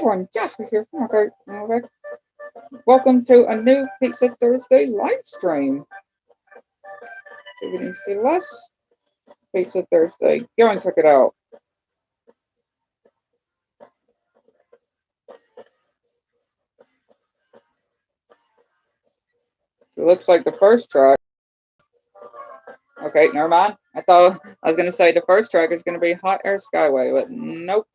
everyone, Joshua here from okay. Welcome to a new Pizza Thursday live stream. See if we can see less Pizza Thursday. Go and check it out. So it looks like the first track. Okay, never mind. I thought I was gonna say the first track is gonna be Hot Air Skyway, but nope.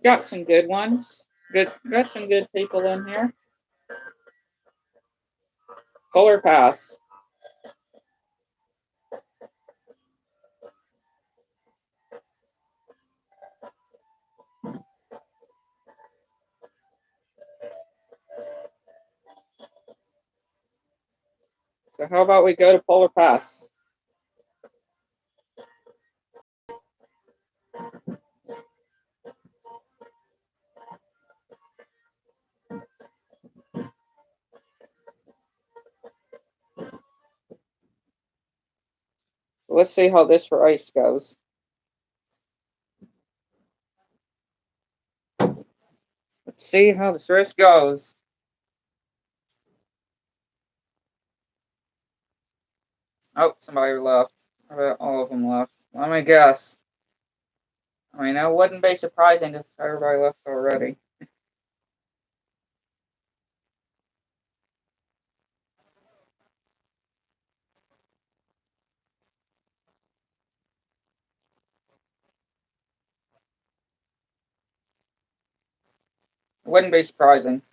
Got some good ones. Got some good people in here. Color Pass. So how about we go to Polar Pass? Let's see how this race goes. Let's see how this race goes. Oh, somebody left. I bet all of them left. Let me guess. I mean, that wouldn't be surprising if everybody left already. It wouldn't be surprising.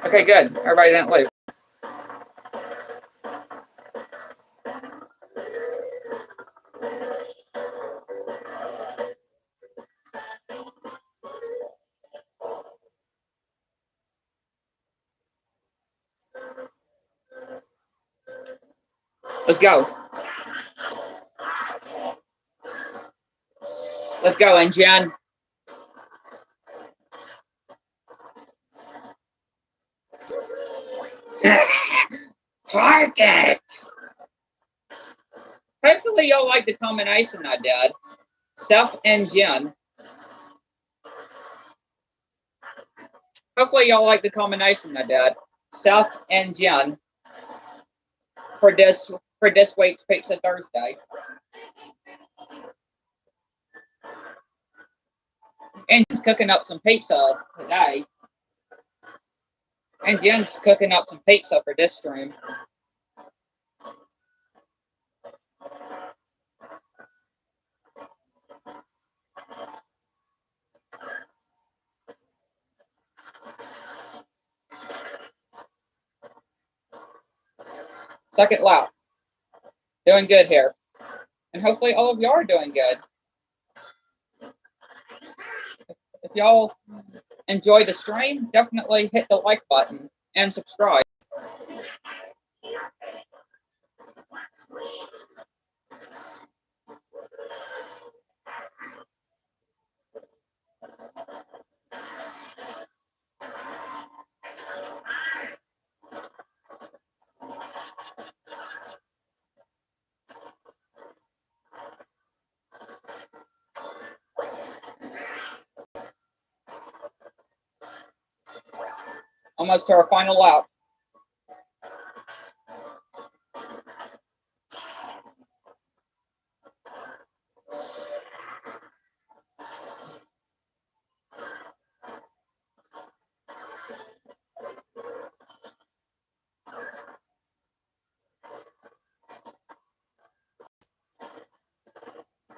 Okay, good. Everybody didn't leave. Let's go. Let's go, Jen. Park it! Hopefully y'all like the combination I did. Self and Jen. Hopefully y'all like the combination I did. Self and Jen. For this week's Pizza Thursday. And Jen's cooking up some pizza today. And Jen's cooking up some pizza for this stream. Second lap. Doing good here. And hopefully all of y'all are doing good. If y'all enjoy the stream, definitely hit the like button and subscribe. Almost to our final lap.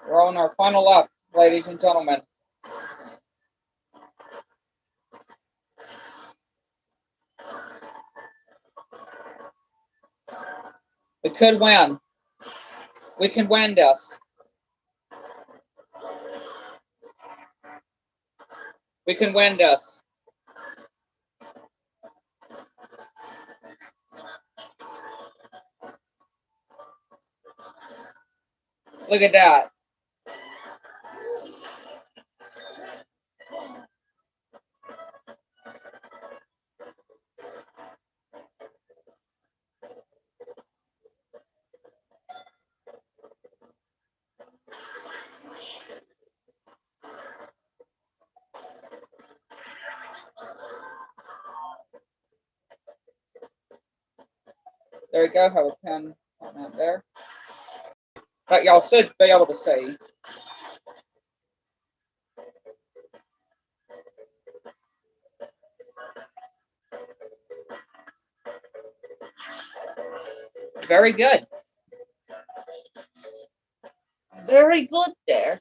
We're on our final lap, ladies and gentlemen. We could win. We can win this. We can win this. Look at that. There you go. Have a pen on that there. But y'all should be able to see. Very good. Very good there.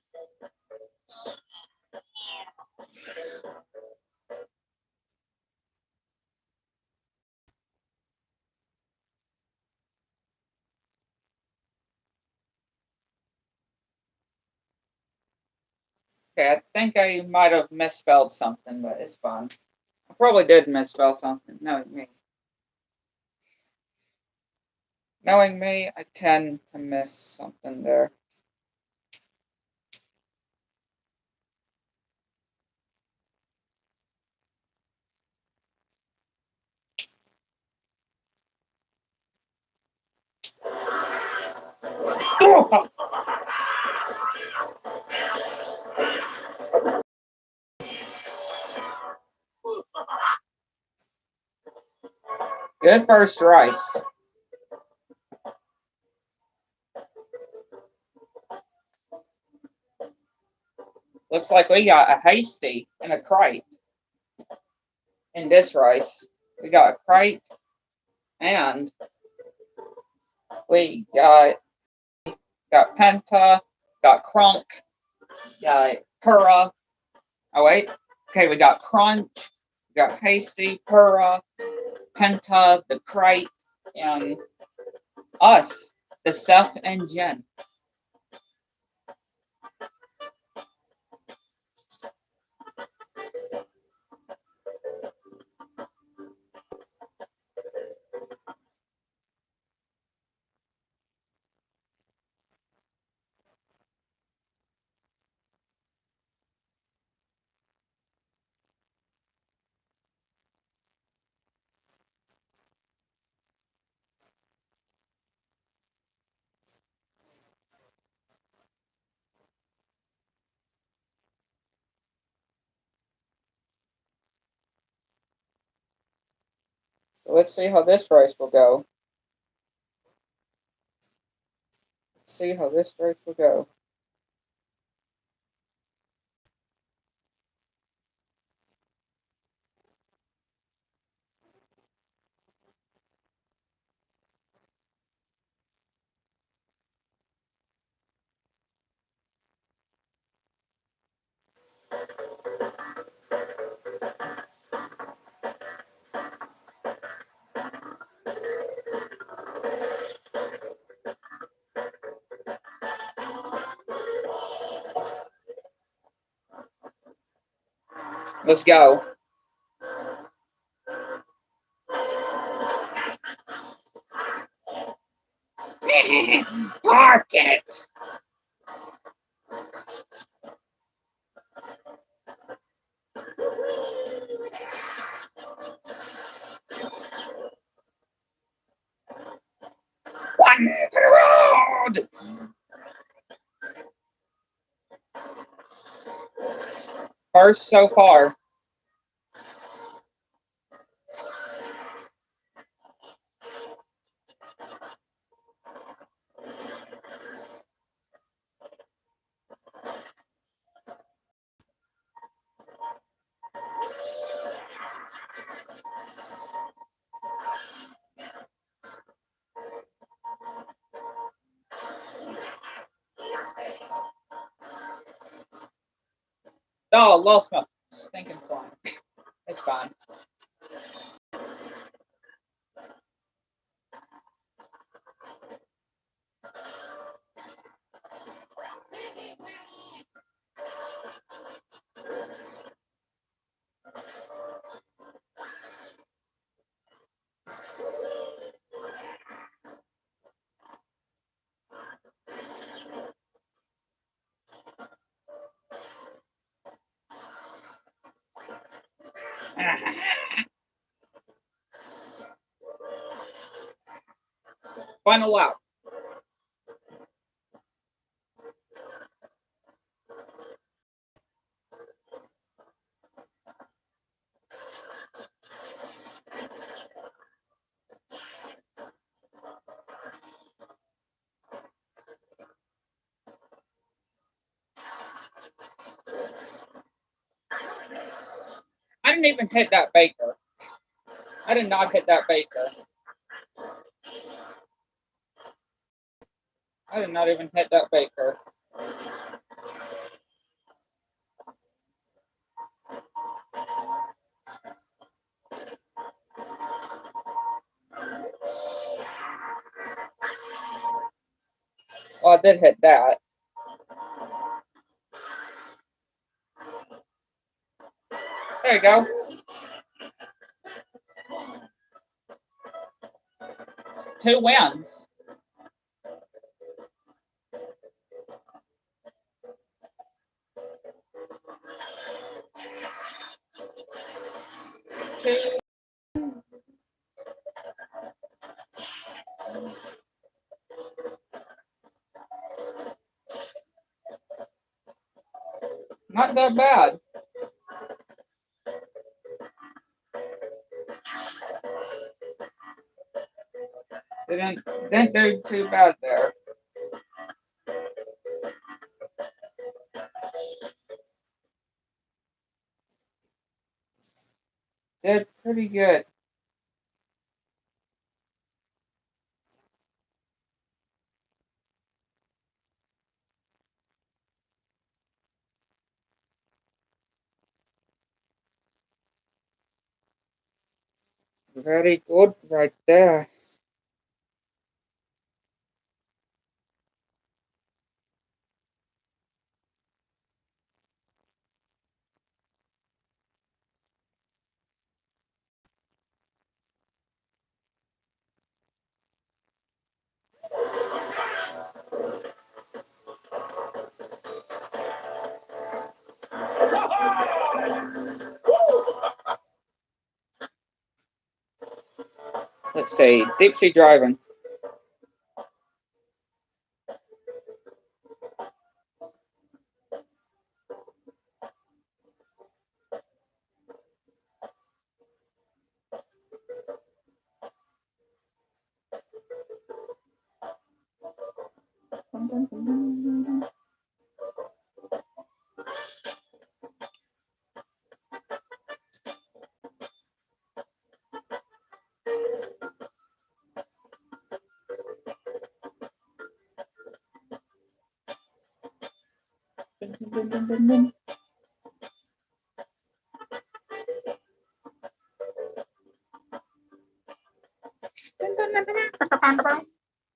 Okay, I think I might have misspelled something, but it's fine. I probably did misspell something, knowing me. Knowing me, I tend to miss something there. Oh! Good first rice. Looks like we got a hasty and a crate in this rice. We got a crate and we got penta, got crunk, got pura. Oh wait, okay, we got crunch, we got hasty, pura, penta, the crate, and us, the Seth and Jen. So let's see how this rice will go. Let's see how this rice will go. Let's go. Park it. One for the road. First so far. Oh, lost my stinking phone. It's fine. Final lap. I didn't even hit that baker. I did not hit that baker. I did not even hit that baker. Well, I did hit that. There you go. Two wins. Two. Not that bad. Didn't do too bad there. Did pretty good. Very good right there. Let's see, deep sea driving.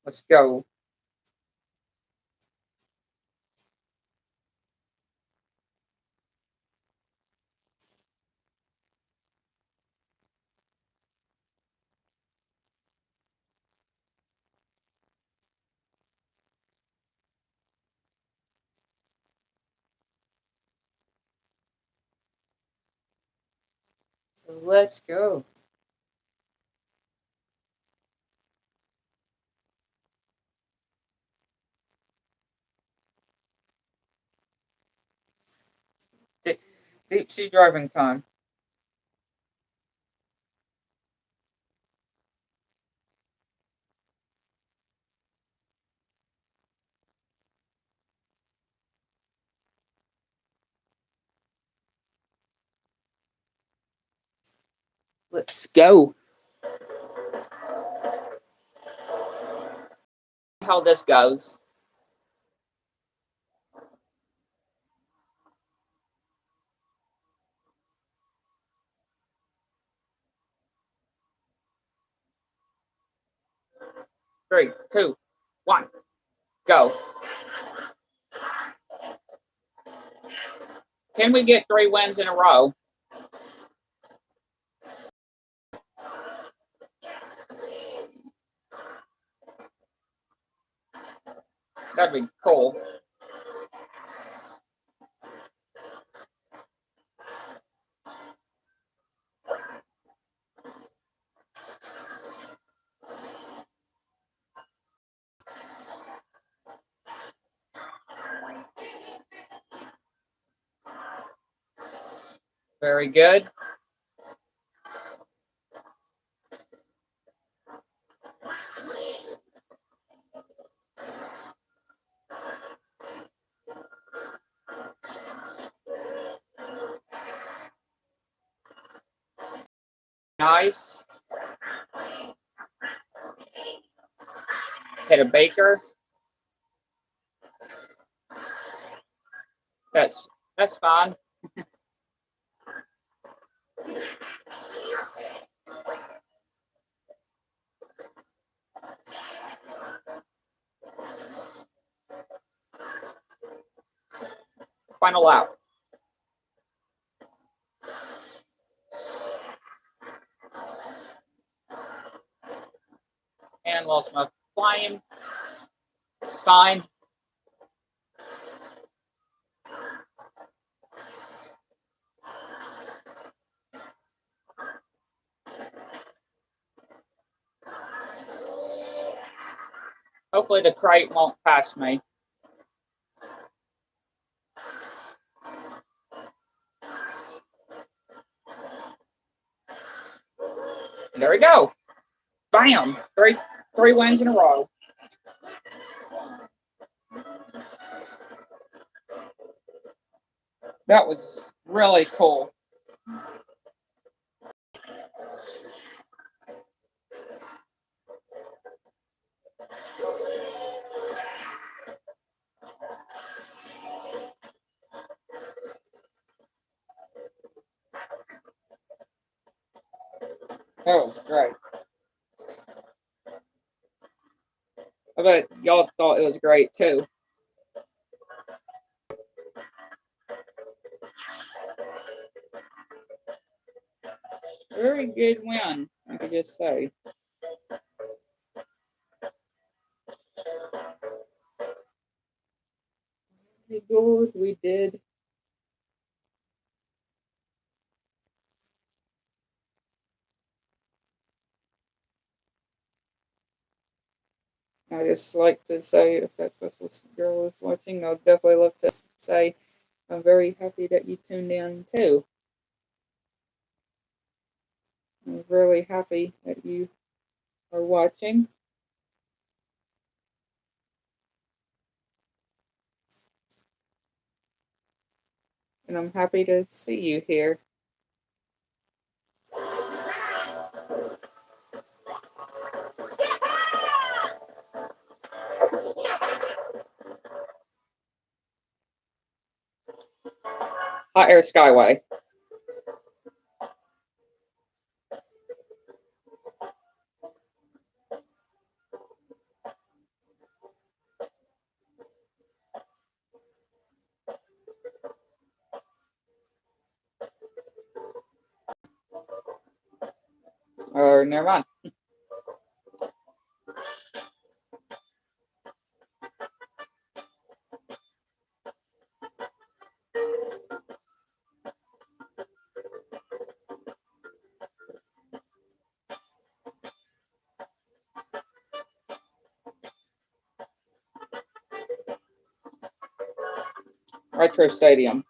Let's go. Let's go. Deep sea driving time. Let's go. How this goes. Three, two, one, go. Can we get 3 wins in a row? That'd be cool. Very good. Nice. Hit a baker. That's fine. Final out. And lost my flame. It's fine. Hopefully the crate won't pass me. There we go. Bam! Three wins in a row. That was really cool. That was great. I bet y'all thought it was great too. Very good win, I could just say. Very good, we did. I just like to say, if that's what this girl is watching, I'll definitely love to say I'm very happy that you tuned in too. I'm really happy that you are watching. And I'm happy to see you here. Hot Air Skyway. Or never mind. Retro Stadium.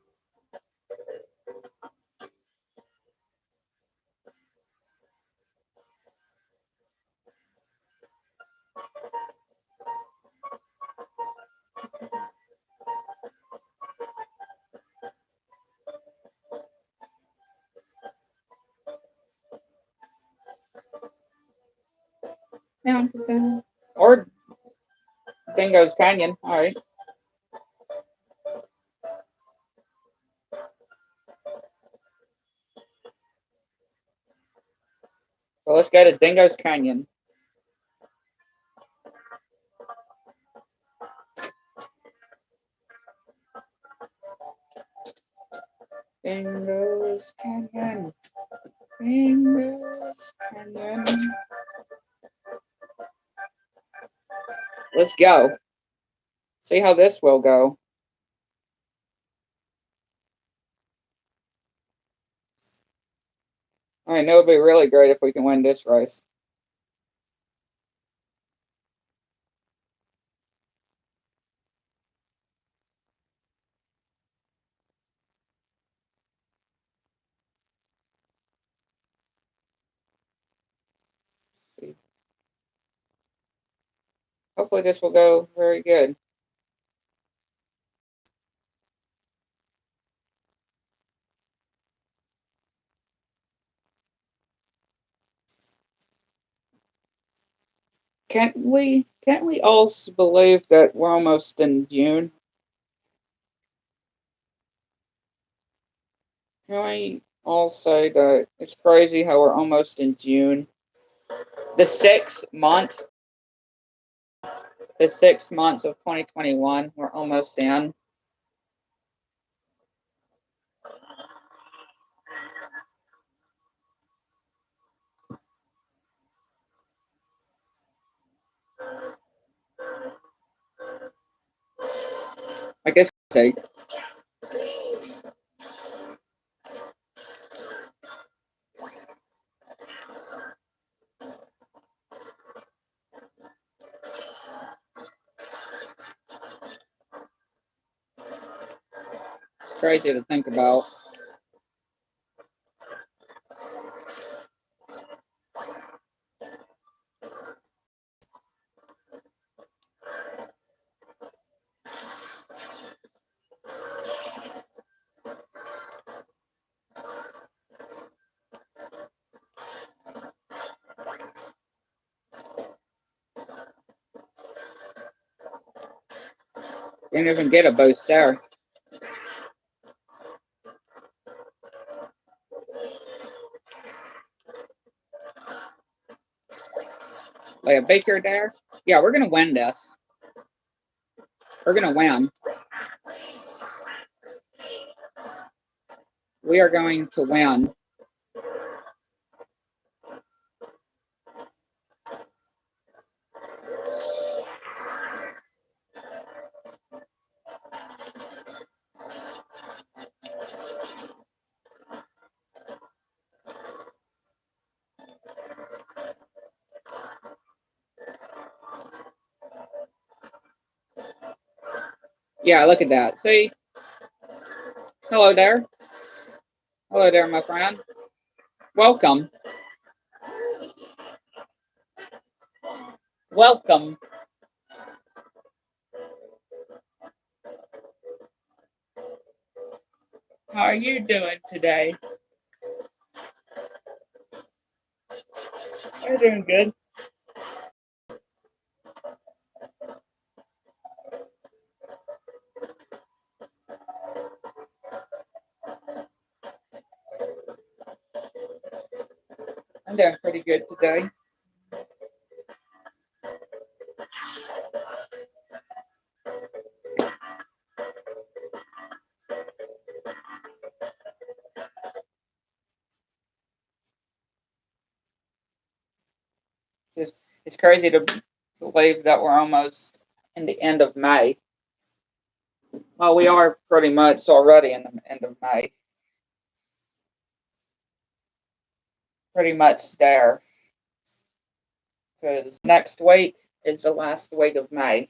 Or Dingo's Canyon. All right. So let's go to Dingo's Canyon. Dingo's Canyon. Dingo's Canyon. Let's go. See how this will go. I know it'd be really great if we can win this race. Hopefully this will go very good. Can't we all believe that we're almost in June? Can we all say that it's crazy how we're almost in June? The 6 months, the 6 months of 2021, we're almost in. I guess it's crazy to think about. Didn't even get a boost there. Like a baker there. Yeah, we're gonna win this. We're gonna win. We are going to win. Yeah, look at that. See? Hello there. Hello there, my friend. Welcome. Welcome. How are you doing today? I'm doing good. I'm doing pretty good today. It's crazy to believe that we're almost in the end of May. Well, we are pretty much already in the end of May. Pretty much there. Because next week is the last week of May.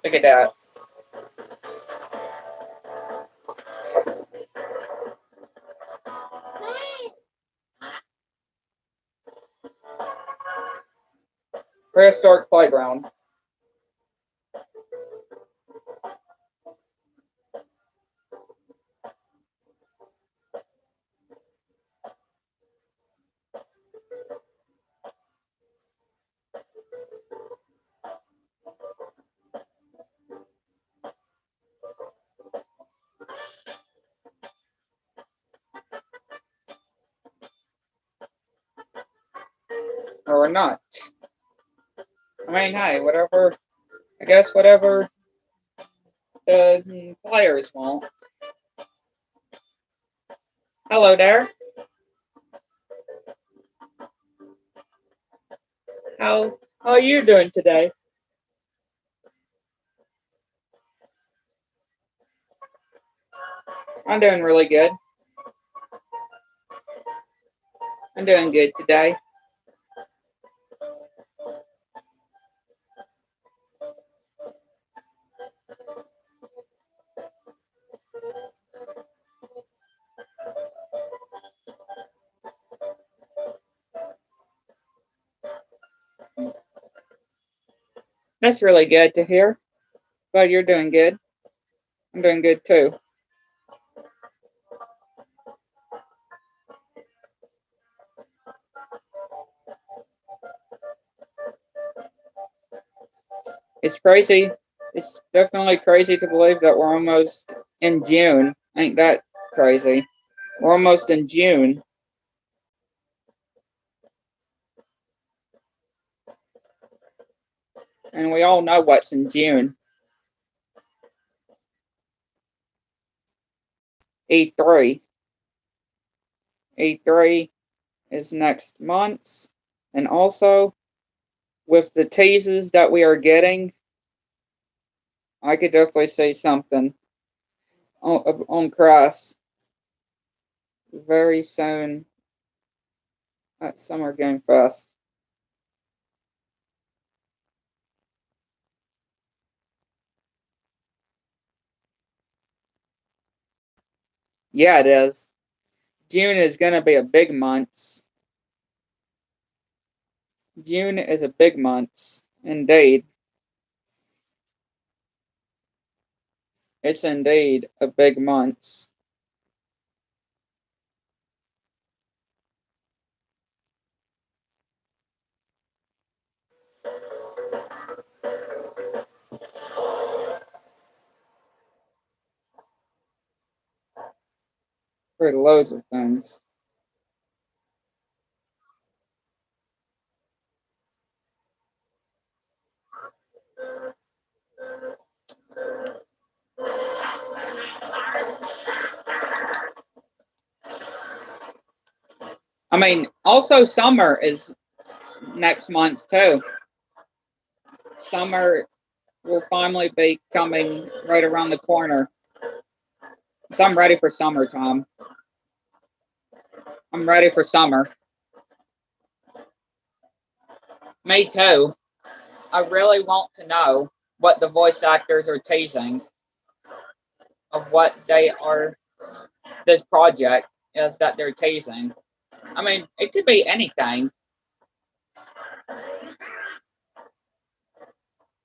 Look at that. Prehistoric playground. Or not. I mean, hey, whatever. I guess whatever the players want. Hello there. How are you doing today? I'm doing really good. I'm doing good today. That's really good to hear. Glad you're doing good. I'm doing good too. It's crazy. It's definitely crazy to believe that we're almost in June. Ain't that crazy? We're almost in June. And we all know what's in June. E3. E3 is next month. And also, with the teases that we are getting, I could definitely see something on Cross very soon at Summer Game Fest. Yeah, it is. June is going to be a big month. June is a big month, indeed. It's indeed a big month. For loads of things. I mean, also summer is next month too. Summer will finally be coming right around the corner. So I'm ready for summertime. I'm ready for summer. Me too. I really want to know what the voice actors are teasing of what they are, this project is that they're teasing. I mean, it could be anything.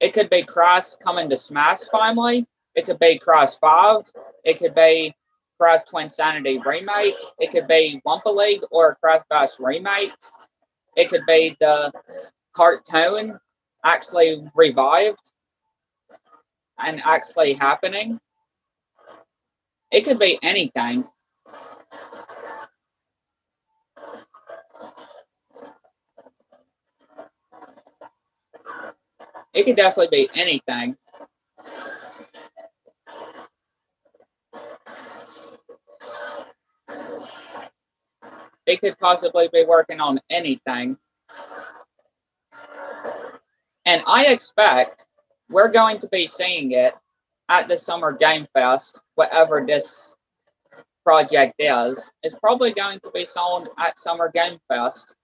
It could be Crash coming to Smash finally. It could be Crash 5. It could be Crash Twinsanity remake. It could be Wumpa League or Crash Bash remake. It could be the cartoon actually revived and actually happening. It could be anything. It could definitely be anything. They could possibly be working on anything. And I expect we're going to be seeing it at the Summer Game Fest, whatever this project is. It's probably going to be sold at Summer Game Fest.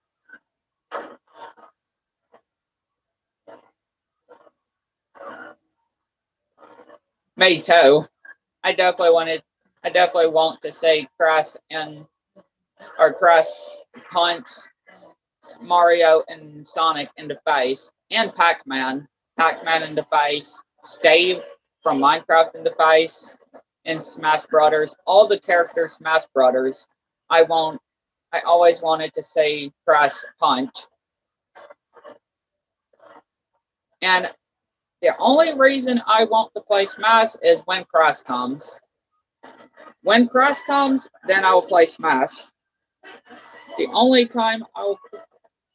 Me too. I definitely want to see Crash and or Crash punch Mario and Sonic in the face, and Pac-Man in the face, Steve from Minecraft in the face, in Smash Brothers. All the characters Smash Brothers. I always wanted to see Crash punch. And the only reason I want to play Smash is when Crash comes. When Crash comes, then I will play Smash. The only time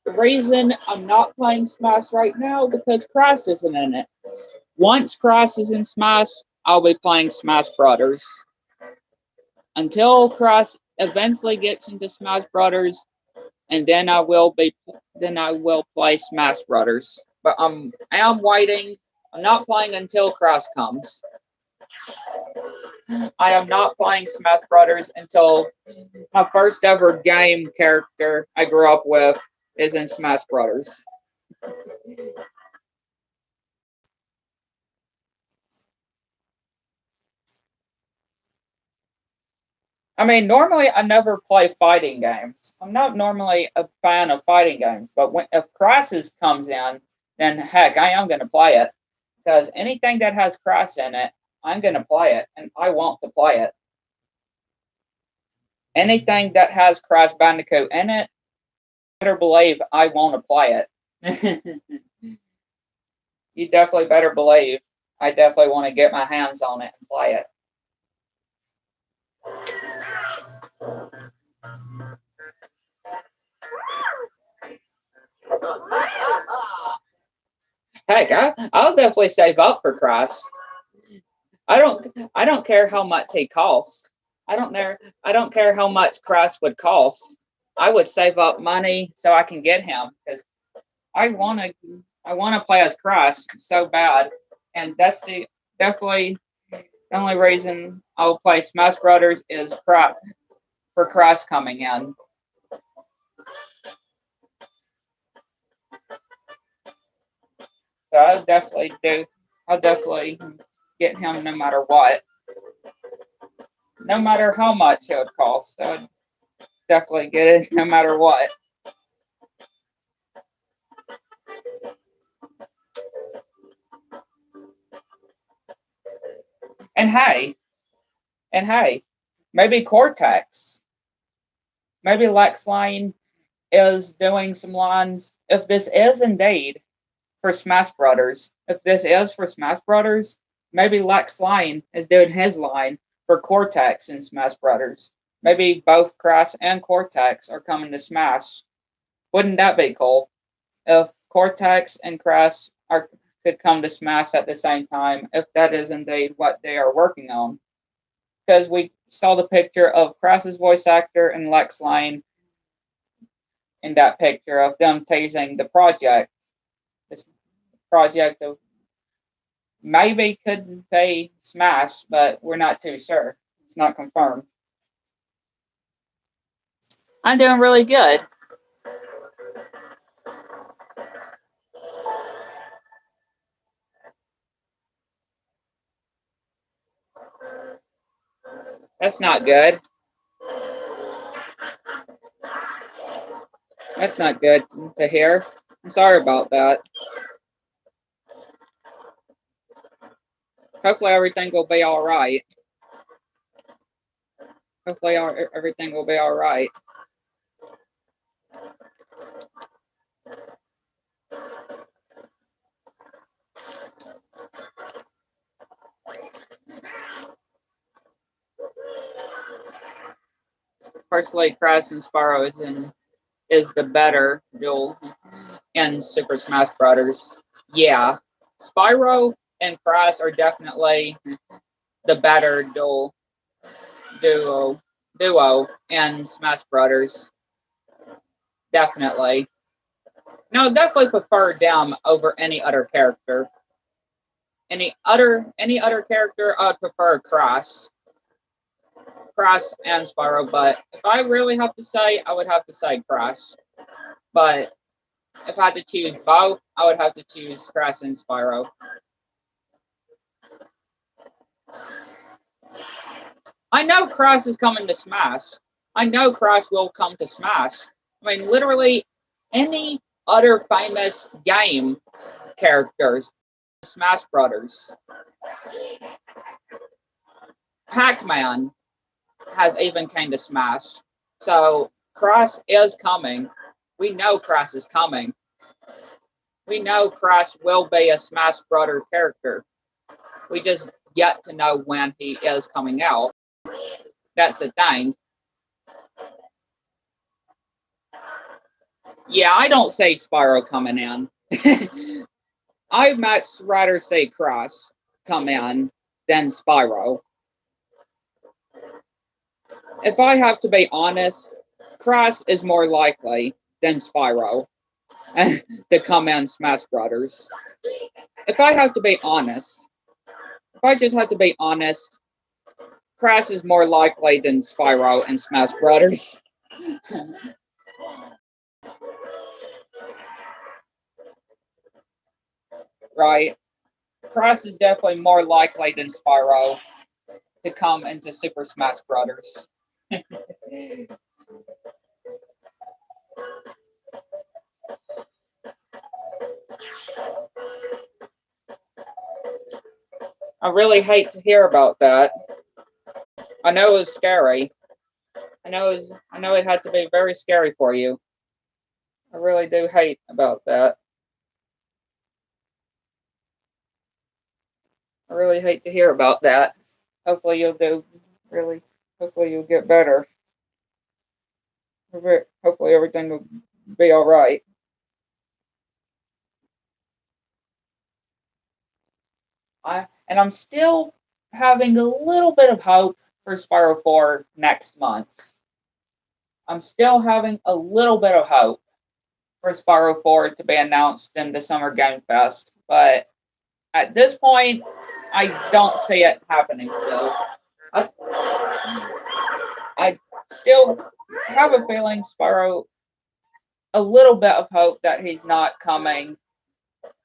the reason I'm not playing Smash right now because Crash isn't in it. Once Crash is in Smash, I'll be playing Smash Brothers. Until Crash eventually gets into Smash Brothers, and then I will play Smash Brothers. But I am waiting. I'm not playing until Crash comes. I am not playing Smash Brothers until my first ever game character I grew up with is in Smash Brothers. I mean, normally I never play fighting games. I'm not normally a fan of fighting games, but if Crisis comes in, then heck, I am going to play it. Because anything that has Cross in it, I'm going to play it, and I want to play it. Anything that has Crash Bandicoot in it, better believe I want to play it. You definitely better believe I definitely want to get my hands on it and play it. Heck, I'll definitely save up for Crash. I don't care how much he costs. I don't care how much Crash would cost. I would save up money so I can get him because I want to play as Crash so bad, and that's definitely the only reason I'll play Smash Brothers is for Crash coming in. So I'll definitely get him no matter what. No matter how much it would cost. I'd definitely get it no matter what. And hey, maybe Cortex. Maybe Lex Lane is doing some lines. If this is indeed for Smash Brothers, maybe Lex Lane is doing his line for Cortex in Smash Brothers. Maybe both Crash and Cortex are coming to Smash. Wouldn't that be cool? If Cortex and Crash could come to Smash at the same time, if that is indeed what they are working on. Because we saw the picture of Crash's voice actor and Lex Lane in that picture of them teasing the project. This project of maybe could be Smash, but we're not too sure. It's not confirmed. I'm doing really good. That's not good. That's not good to hear. I'm sorry about that. Hopefully everything will be all right. Hopefully everything will be all right. Personally, Crash and Spyro is the better duel in Super Smash Brothers. Yeah, Spyro and Crash are definitely the better duo in Smash Brothers. Definitely. No, definitely prefer them over any other character. Any other character, I would prefer Crash and Spyro. But if I really have to say, I would have to say Crash. But if I had to choose both, I would have to choose Crash and Spyro. I know Crash is coming to Smash. I know Crash will come to Smash. I mean, literally any other famous game characters, Smash Brothers. Pac-Man has even came to Smash. So Crash is coming. We know Crash is coming. We know Crash will be a Smash Brother character. We just yet to know when he is coming out. That's the thing. Yeah, I don't say Spyro coming in. I'd much rather say Crash come in than Spyro. If I have to be honest, Crash is more likely than Spyro to come in Smash Brothers. If I have to be honest, if I just have to be honest, Crash is more likely than Spyro in Smash Brothers. Right? Crash is definitely more likely than Spyro to come into Super Smash Brothers. I really hate to hear about that. I know it was scary. I know it had to be very scary for you. I really do hate about that. I really hate to hear about that. Hopefully you'll do hopefully you'll get better. Hopefully everything will be all right. I'm still having a little bit of hope for Spiral 4 next month. I'm still having a little bit of hope for Spiral 4 to be announced in the Summer Game Fest, but at this point, I don't see it happening still. I still have a feeling Spyro, a little bit of hope that he's not coming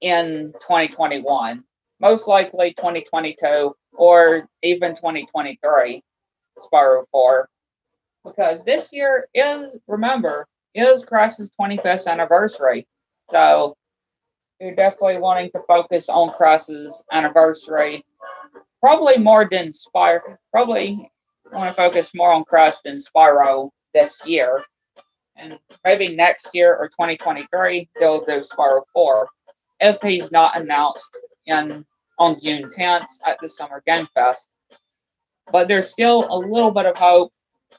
in 2021. Most likely 2022 or even 2023, Spyro 4. Because this year is Crash's 25th anniversary. So you're definitely wanting to focus on Crash's anniversary. Probably more than Spyro. Probably want to focus more on Crash than Spyro this year. And maybe next year or 2023, they'll do Spyro 4. If he's not announced on June 10th at the Summer Game Fest. But there's still a little bit of hope.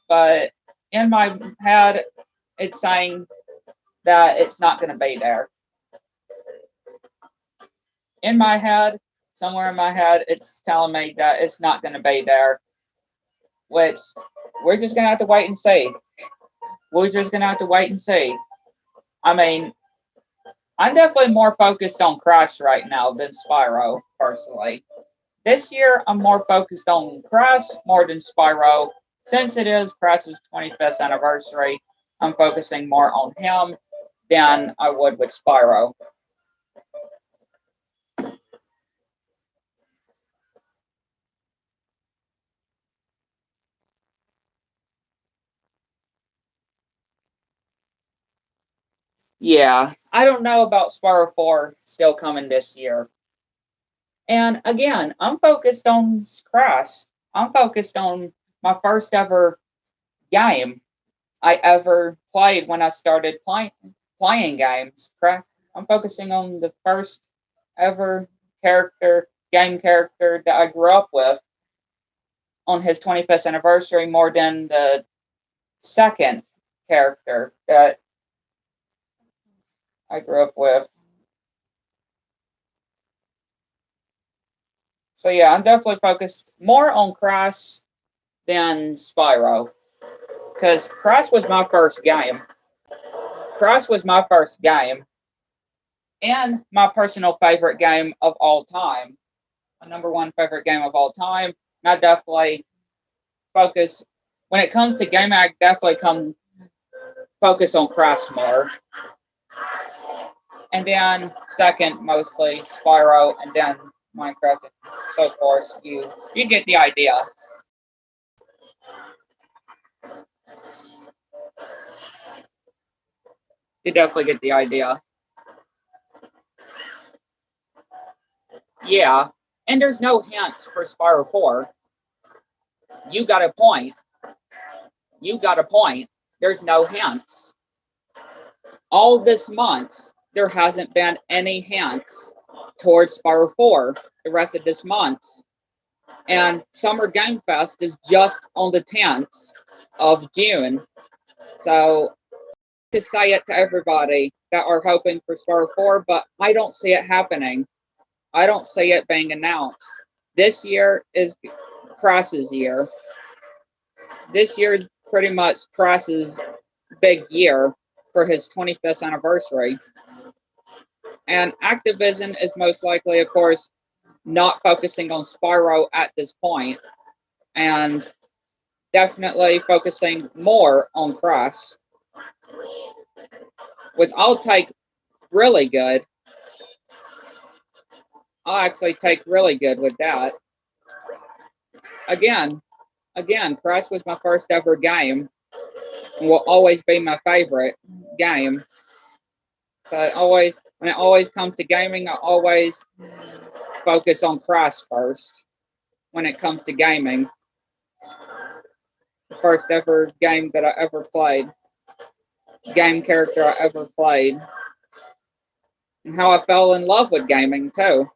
But in my head, it's saying that it's not going to be there. In my head, somewhere in my head, it's telling me that it's not going to be there, which we're just going to have to wait and see. We're just going to have to wait and see. I mean, I'm definitely more focused on Crash right now than Spyro, personally. This year, I'm more focused on Crash more than Spyro. Since it is Crash's 25th anniversary, I'm focusing more on him than I would with Spyro. Yeah, I don't know about Spyro 4 still coming this year. And again, I'm focused on Crash. I'm focused on my first ever game I ever played when I started playing games. I'm focusing on the first ever game character that I grew up with on his 25th anniversary more than the second character that I grew up with. So yeah, I'm definitely focused more on Crash than Spyro. Because Crash was my first game. Crash was my first game. And my personal favorite game of all time. My number one favorite game of all time. And I definitely focus, when it comes to gaming, I definitely focus on Crash more. And then second, mostly Spyro, and then Minecraft and so forth. You get the idea. You definitely get the idea. Yeah, and there's no hints for Spyro 4. You got a point. You got a point. There's no hints. All this month, there hasn't been any hints towards Spyro 4 the rest of this month. And Summer Game Fest is just on the 10th of June. So, to say it to everybody that are hoping for Spyro 4, but I don't see it happening. I don't see it being announced. This year is Crash's year. This year is pretty much Crash's big year for his 25th anniversary. And Activision is most likely, of course, not focusing on Spyro at this point, and definitely focusing more on Crash, which I'll take really good. I'll actually take really good with that. Again, Crash was my first ever game and will always be my favorite game. So when it always comes to gaming, I always focus on Crash first. when it comes to gaming. The first ever game that I ever played. Game character I ever played. And how I fell in love with gaming too.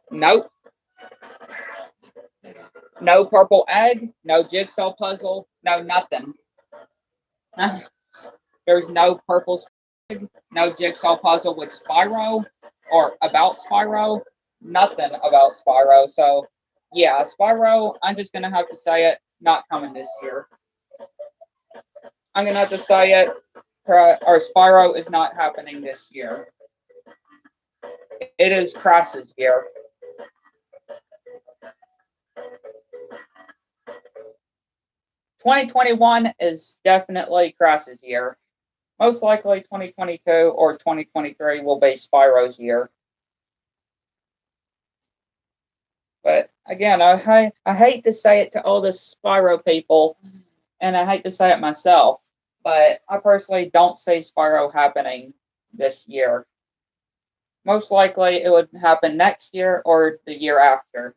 Nope. No purple egg, no jigsaw puzzle, no nothing. There's no purple egg, no jigsaw puzzle with Spyro or about Spyro, nothing about Spyro. So yeah, Spyro, I'm just gonna have to say it, not coming this year. I'm gonna have to say it, or Spyro is not happening this year. It is Crass's year. "2021 is definitely Crass's year. Most likely 2022 or 2023 will be Spyro's year. But again, I hate to say it to all the Spyro people, and I hate to say it myself, but I personally don't see Spyro happening this year. Most likely it would happen next year or the year after.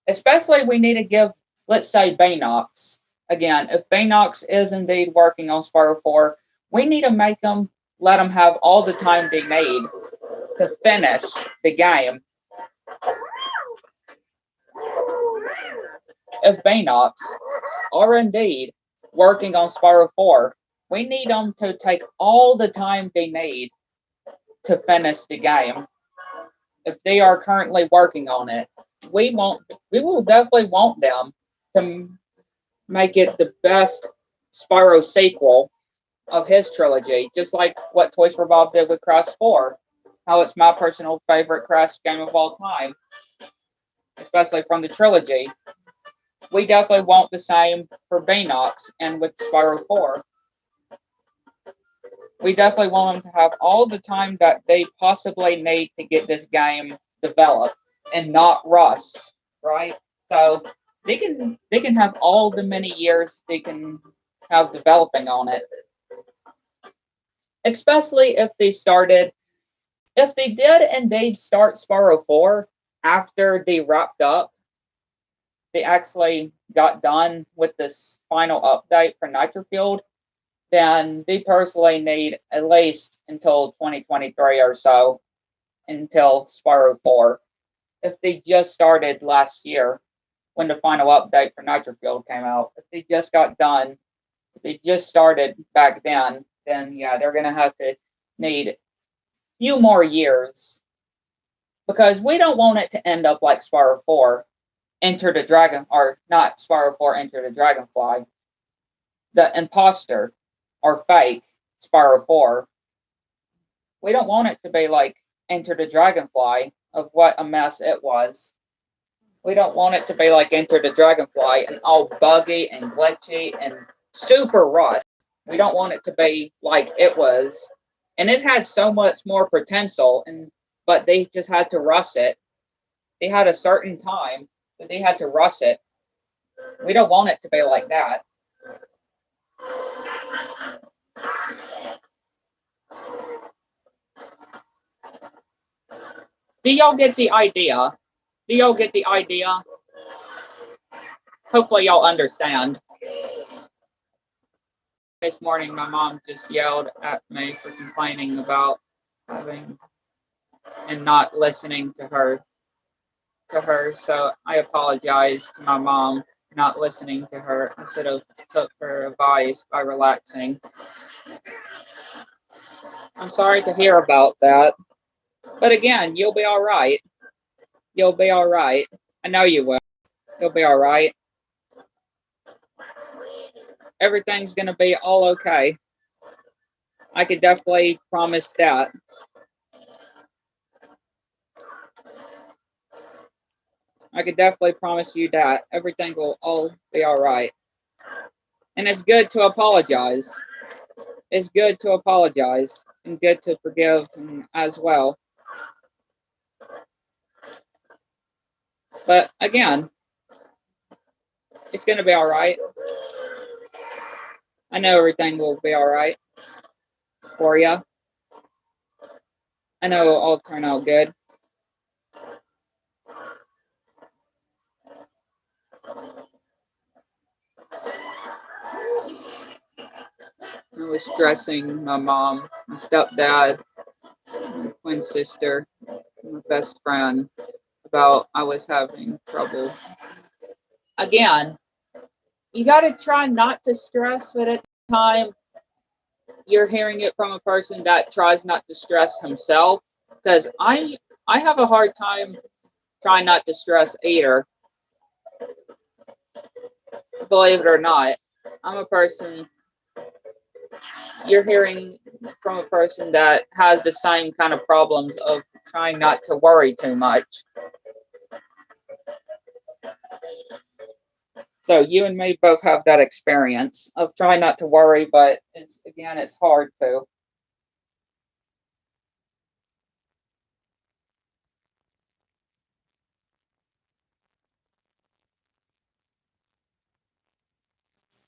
Especially we need to give, let's say, Baynox. Again, if Baynox is indeed working on Spyro 4, we need to let them have all the time they need to finish the game. If Baynox are indeed working on Spyro 4, we need them to take all the time they need to finish the game. If they are currently working on it, we will definitely want them to make it the best Spyro sequel of his trilogy, just like what Toys for Bob did with Crash 4. How it's my personal favorite Crash game of all time, especially from the trilogy. We definitely want the same for Baynox and with Spyro 4. We definitely want them to have all the time that they possibly need to get this game developed and not rust, right? So they can have all the many years they can have developing on it. Especially if they did indeed start Spyro 4 after they wrapped up, they actually got done with this final update for Nitrofield, then they personally need at least until 2023 or so until Spyro 4. If they just started last year when the final update for Nitrofield came out, if they just got done, if they just started back then yeah, they're going to have to need a few more years, because we don't want it to end up like Spyro 4, Enter the Dragon, or not Spyro 4, Enter the Dragonfly, the imposter or fake Spyro 4. We don't want it to be like Enter the Dragonfly, of what a mess it was. We don't want it to be like Enter the Dragonfly and all buggy and glitchy and super rust. We don't want it to be like it was. And it had so much more potential, but they just had to rush it. They had a certain time, but they had to rush it. We don't want it to be like that. Do y'all get the idea? Do y'all get the idea? Hopefully y'all understand. This morning, my mom just yelled at me for complaining about having and not listening to her. So I apologize to my mom for not listening to her. I should have took her advice by relaxing. I'm sorry to hear about that. But again, you'll be all right. You'll be all right. I know you will. You'll be all right. Everything's going to be all okay. I could definitely promise that. I could definitely promise you that everything will all be all right. And it's good to apologize. It's good to apologize and good to forgive as well. But again, it's going to be all right. I know everything will be all right for you. I know it'll all turn out good. I was stressing my mom, my stepdad, my twin sister, my best friend about I was having trouble. Again, you got to try not to stress, but at the time, you're hearing it from a person that tries not to stress himself. Because I have a hard time trying not to stress either. Believe it or not, I'm a person. You're hearing from a person that has the same kind of problems of trying not to worry too much. So you and me both have that experience of trying not to worry, but it's hard to.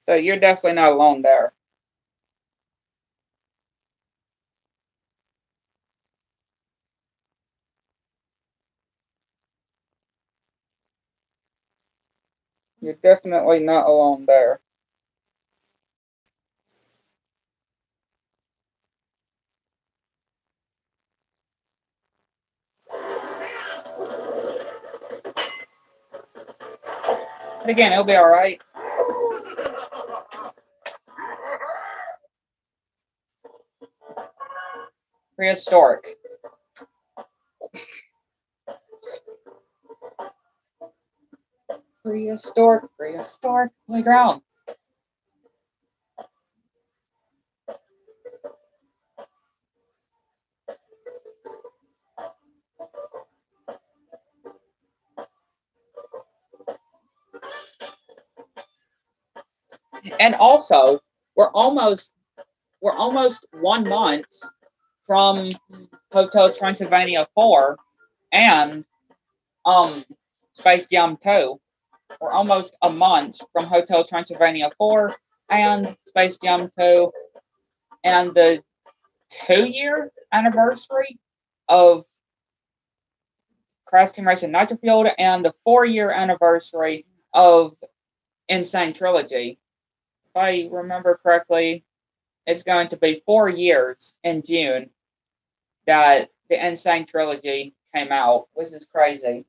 So you're definitely not alone there. You're definitely not alone there. But again, it'll be all right. Prehistoric. Prehistoric playground. And also, we're almost 1 month from Hotel Transylvania 4 and Space Jam 2. We're almost a month from Hotel Transylvania 4 and Space Jam 2, and the 2-year anniversary of Crash Team Racing Nitro Fueled and the 4-year anniversary of Insane Trilogy. If I remember correctly, it's going to be 4 years in June that the Insane Trilogy came out, which is crazy.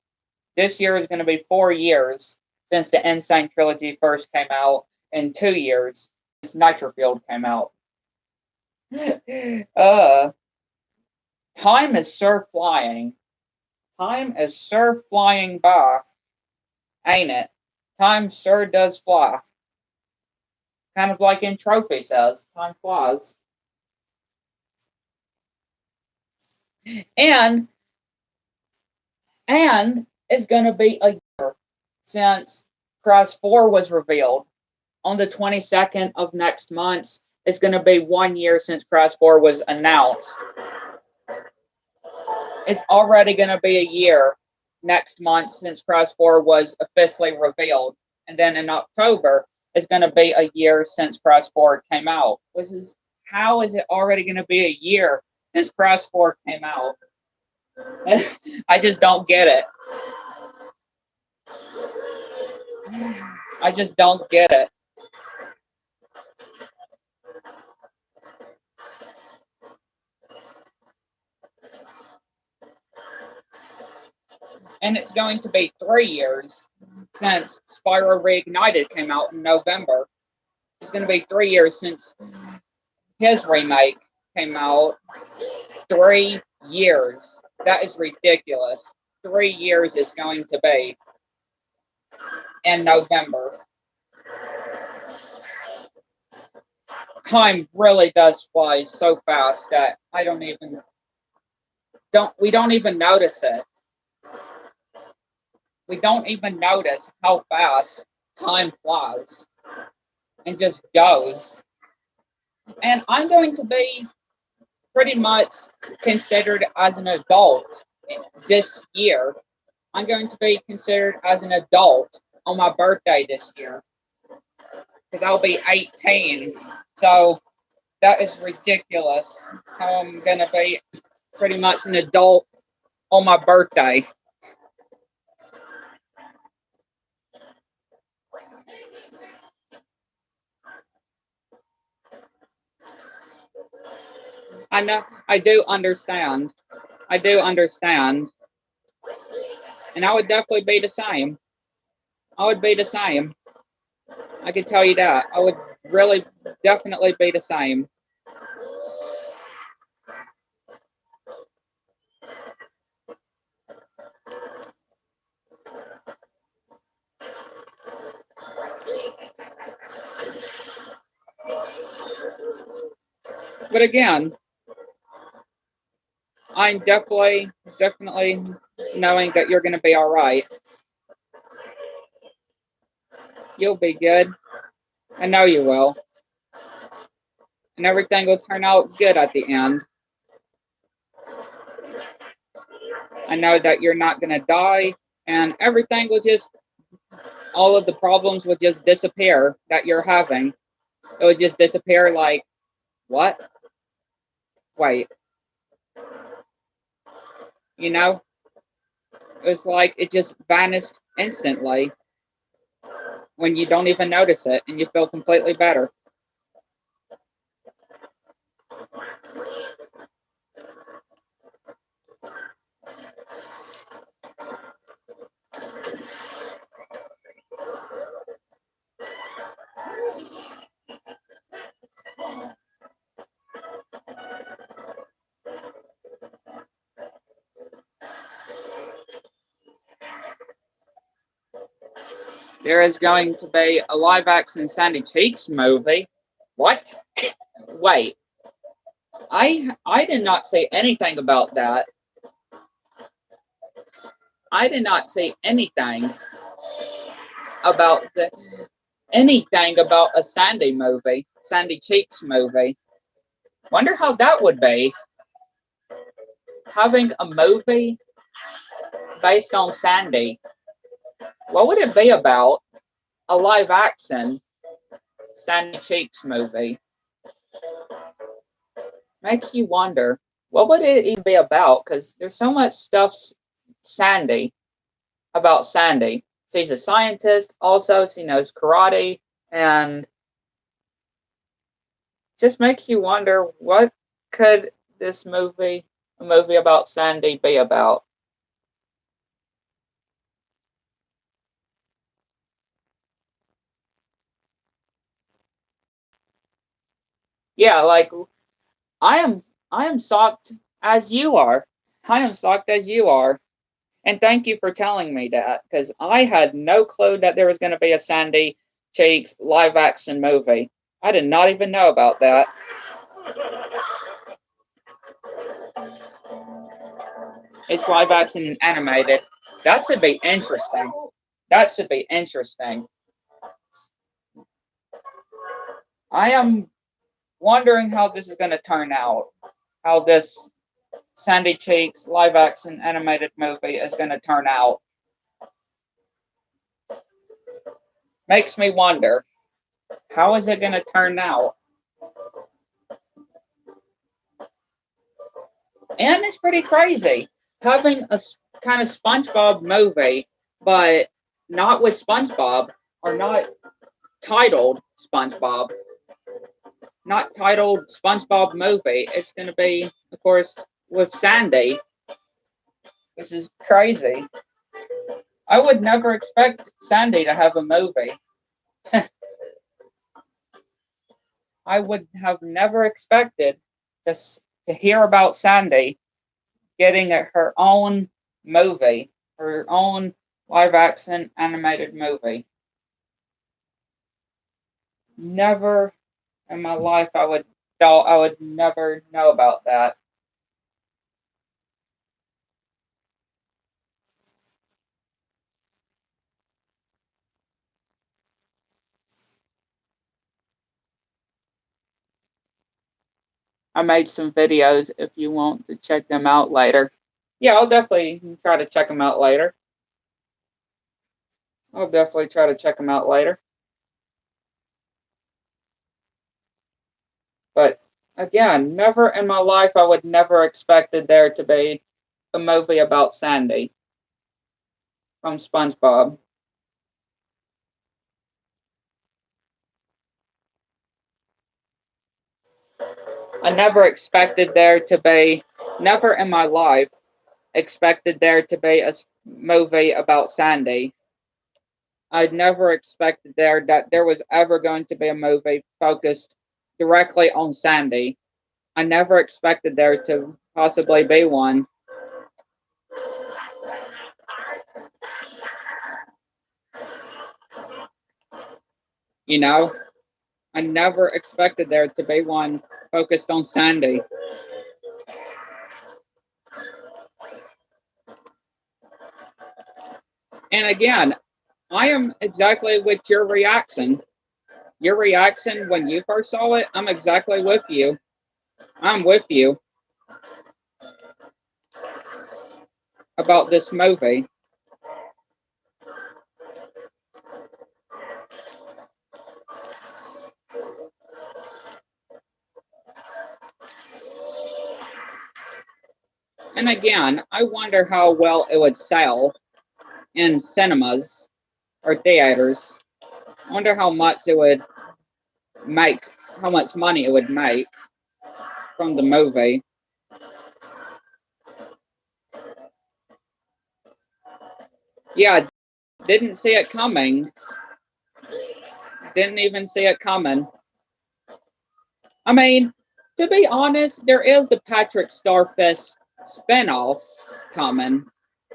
This year is going to be 4 years since the Insane Trilogy first came out, and 2 years since Nitro Fueled came out. Time is sure flying. Time is sure flying by, ain't it? Time sure does fly. Kind of like in Trophy says, time flies. And it's going to be a year since Crash 4 was revealed. On the 22nd of next month, it's going to be 1 year since Crash 4 was announced. It's already going to be a year next month since Crash 4 was officially revealed. And then in October, it's going to be a year since Crash 4 came out. How is it already going to be a year since Crash 4 came out? I just don't get it. I just don't get it. And it's going to be 3 years since Spyro Reignited came out in November. It's going to be 3 years since his remake came out. 3 years. That is ridiculous. 3 years is going to be in November. Time really does fly so fast that we don't even notice it. We don't even notice how fast time flies and just goes. And I'm going to be pretty much considered as an adult this year. I'm going to be considered as an adult on my birthday this year. because I'll be 18. So that is ridiculous how I'm going to be pretty much an adult on my birthday. I know, I do understand. I do understand. And I would definitely be the same. I would be the same. I can tell you that. I would really definitely be the same. But again, I'm definitely knowing that you're going to be all right. You'll be good. I know you will. And everything will turn out good at the end. I know that you're not going to die, and everything will just, all of the problems will just disappear that you're having. It would just disappear like, what? Wait. You know? It's like it just vanished instantly when you don't even notice it, and you feel completely better. There is going to be a live action Sandy Cheeks movie. What? Wait. I did not say anything about that. I did not say anything about a Sandy movie, Sandy Cheeks movie. Wonder how that would be. Having a movie based on Sandy. What would it be about? A live action Sandy Cheeks movie. Makes you wonder, what would it even be about? Because there's so much stuff Sandy, about Sandy. She's a scientist, also she knows karate, and just makes you wonder, what could this movie, a movie about Sandy, be about? Yeah, like I am shocked as you are. I am shocked as you are. And thank you for telling me that, because I had no clue that there was going to be a Sandy Cheeks live action movie. I did not even know about that. It's live action and animated. That should be interesting. That should be interesting. I am wondering how this is going to turn out. How this Sandy Cheeks live action animated movie is going to turn out. Makes me wonder, how is it going to turn out? And it's pretty crazy having a kind of SpongeBob movie, but not with SpongeBob, or not titled SpongeBob. Not titled SpongeBob movie. It's going to be, of course, with Sandy. This is crazy. I would never expect Sandy to have a movie. I would have never expected to hear about Sandy getting her own movie, her own live action animated movie. Never in my life I would never know about that. I made some videos if you want to check them out later. Yeah, I'll definitely try to check them out later. I'll definitely try to check them out later. But again, never in my life I would never expected there to be a movie about Sandy from SpongeBob. I never expected there to be, never in my life expected there to be a movie about Sandy. I'd never expected that there was ever going to be a movie focused directly on Sandy. I never expected there to possibly be one. You know, I never expected there to be one focused on Sandy. And again, I am exactly with your reaction. Your reaction when you first saw it, I'm exactly with you. I'm with you about this movie. And again, I wonder how well it would sell in cinemas or theaters. I wonder how much it would make, how much money it would make from the movie. Yeah, didn't see it coming. Didn't even see it coming. I mean, to be honest, there is the Patrick Starfish spinoff coming.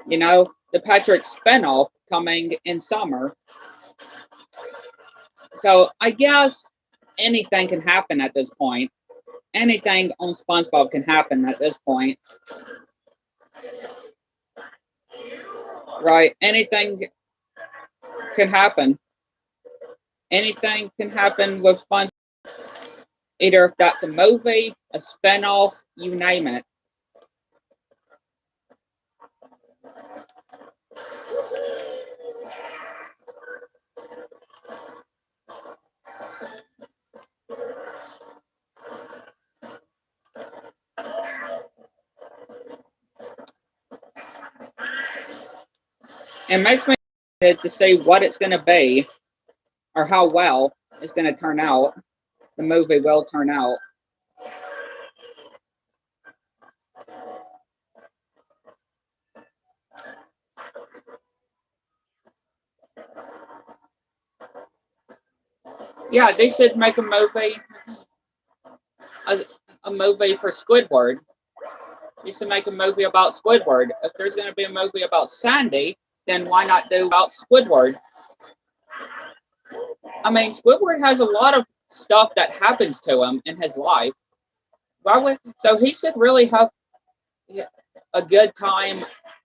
You know, the Patrick spinoff coming in summer. So I guess anything can happen at this point. Anything on SpongeBob can happen at this point. Right? Anything can happen. Anything can happen with SpongeBob. Either if that's a movie, a spinoff, you name it. It makes me excited to see what it's going to be or how well it's going to turn out. The movie will turn out. Yeah, they should make a movie, a movie for Squidward. They should make a movie about Squidward. If there's going to be a movie about Sandy, then why not do about Squidward? I mean, Squidward has a lot of stuff that happens to him in his life. So he should really have a good time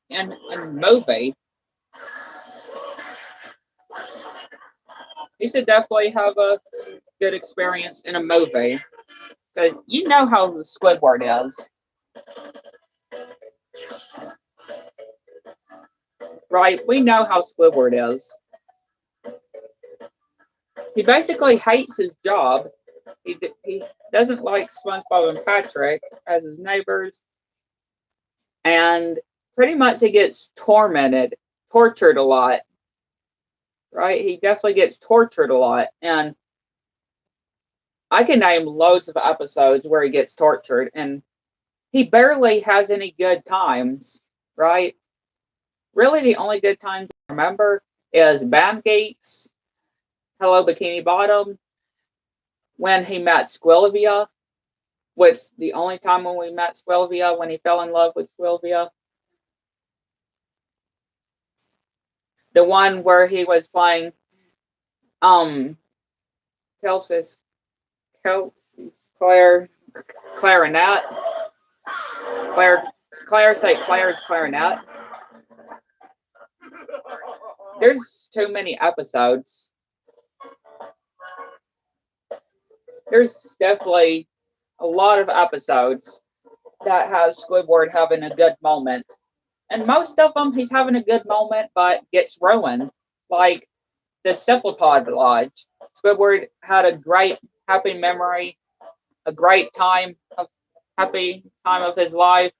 in a movie. He should definitely have a good experience in a movie. So you know how the Squidward is. Right? We know how Squidward is. He basically hates his job. He doesn't like SpongeBob and Patrick as his neighbors. And pretty much he gets tortured a lot. Right? He definitely gets tortured a lot. And I can name loads of episodes where he gets tortured, and he barely has any good times, right? Really, the only good times I remember is Bandgeeks, Hello Bikini Bottom, when he met Squilvia, which the only time when we met Squilvia, when he fell in love with Squilvia. The one where he was playing Kelsey's clarinet. Claire say Claire's clarinet. There's too many episodes. There's definitely a lot of episodes that has Squidward having a good moment. And most of them, he's having a good moment, but gets ruined. Like the Simpletod Lodge. Squidward had a great, happy memory a great time, a happy time of his life,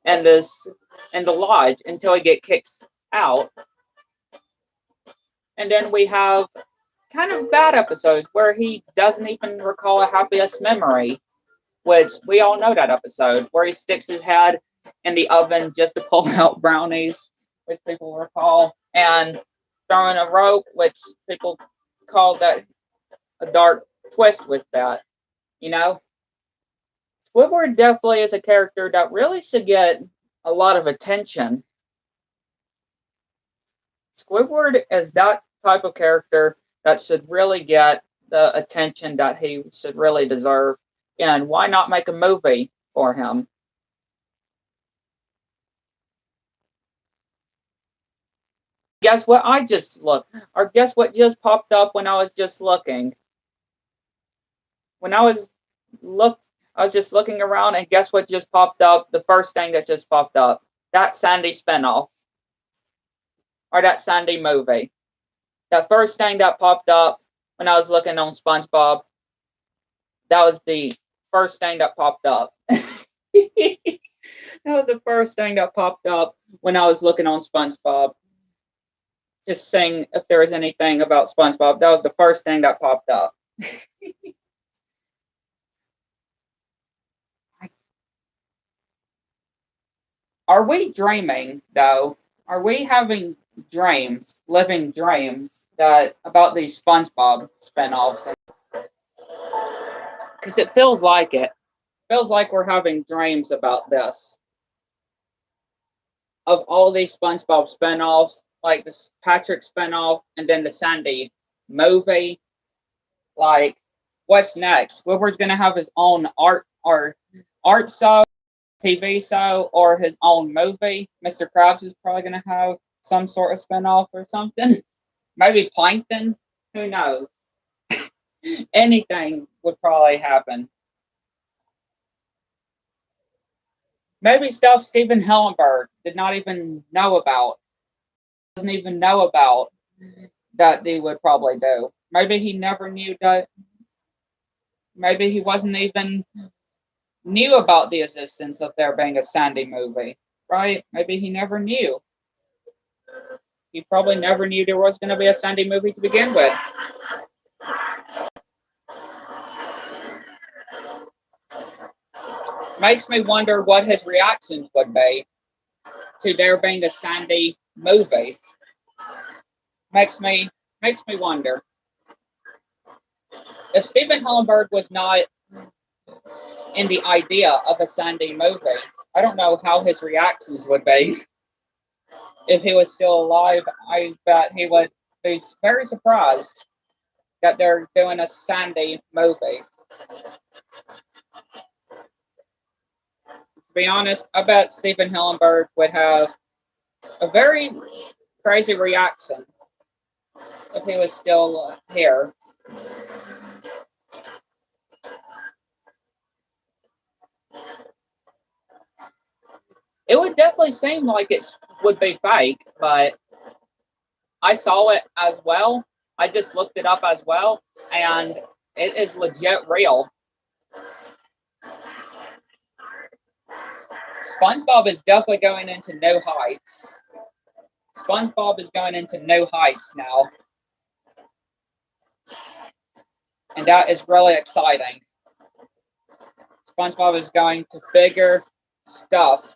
and this in the lodge until he get kicked out. And then we have kind of bad episodes where he doesn't even recall a happiest memory, which we all know that episode where he sticks his head in the oven just to pull out brownies, which people recall, and throwing a rope, which people call that a dark twist with that, you know? Squidward definitely is a character that really should get a lot of attention. Squidward is that type of character that should really get the attention that he should really deserve. And why not make a movie for him? Guess what I just looked, or guess what just popped up when I was just looking? When I was just looking around, and guess what just popped up? The first thing that just popped up, that Sandy spinoff, or that Sandy movie. That first thing that popped up when I was looking on SpongeBob, that was the first thing that popped up. That was the first thing that popped up when I was looking on SpongeBob. Just saying if there was anything about SpongeBob, that was the first thing that popped up. Are we dreaming, though? Are we having dreams, living dreams, that about these SpongeBob spinoffs? Because it feels like it. Feels like we're having dreams about this. Of all these SpongeBob spinoffs, like this Patrick spinoff, and then the Sandy movie. Like, what's next? Squidward's gonna have his own art show, TV show, or his own movie. Mr. Krabs is probably gonna have some sort of spinoff or something. Maybe Plankton. Who knows? Anything would probably happen. Maybe stuff Stephen Hillenburg did not even know about. Doesn't even know about that they would probably do. Maybe he never knew that. Maybe he wasn't even knew about the existence of there being a Sandy movie, right? Maybe he never knew. He probably never knew there was going to be a Sandy movie to begin with. Makes me wonder what his reactions would be to there being a Sandy movie. Makes me wonder. If Stephen Hillenburg was not in the idea of a Sandy movie, I don't know how his reactions would be. If he was still alive, I bet he would be very surprised that they're doing a Sandy movie. To be honest, I bet Stephen Hillenburg would have a very crazy reaction if he was still here. It would definitely seem like it would be fake, but I saw it as well. I just looked it up as well, and it is legit real. SpongeBob is definitely going into new heights. SpongeBob is going into new heights now. And that is really exciting. SpongeBob is going to bigger stuff.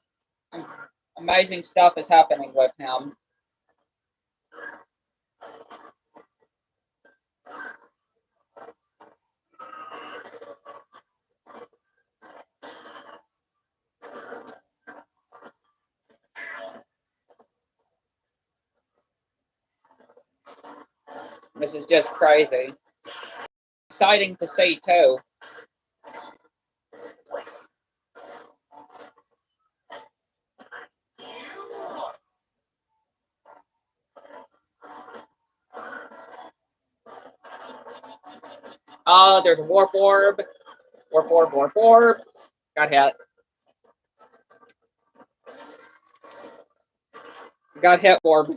Amazing stuff is happening with him. This is just crazy. Exciting to see, too. Oh, there's a warp orb. Warp orb, warp orb. Got hit. Got hit, orb.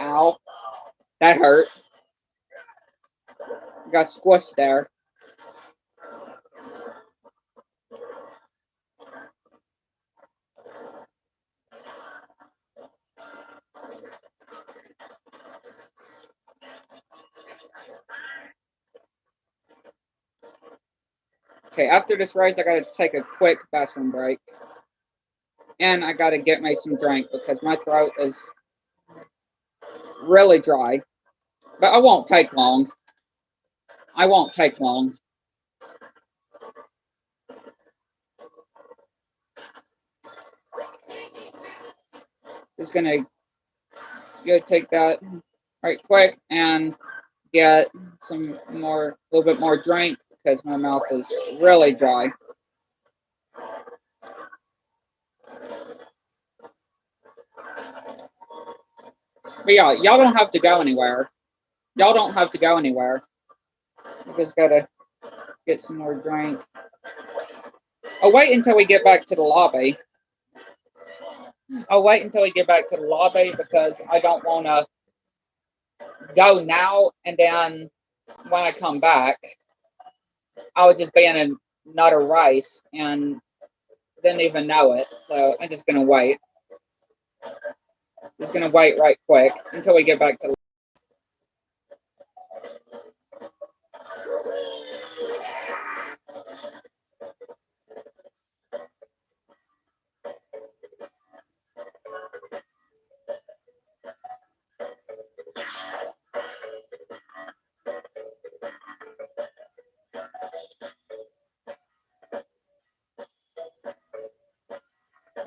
Ow. That hurt. Got squished there. Okay, after this race, I gotta take a quick bathroom break. And I gotta get me some drink because my throat is really dry. But I won't take long. I won't take long. Just gonna go take that right quick and get some more, a little bit more drink because my mouth is really dry. But yeah, y'all don't have to go anywhere. Y'all don't have to go anywhere. I just gotta get some more drink. I'll wait until we get back to the lobby. I'll wait until we get back to the lobby because I don't want to go now and then when I come back, I would just be in another race and didn't even know it. So I'm just gonna wait. Just gonna wait right quick until we get back to.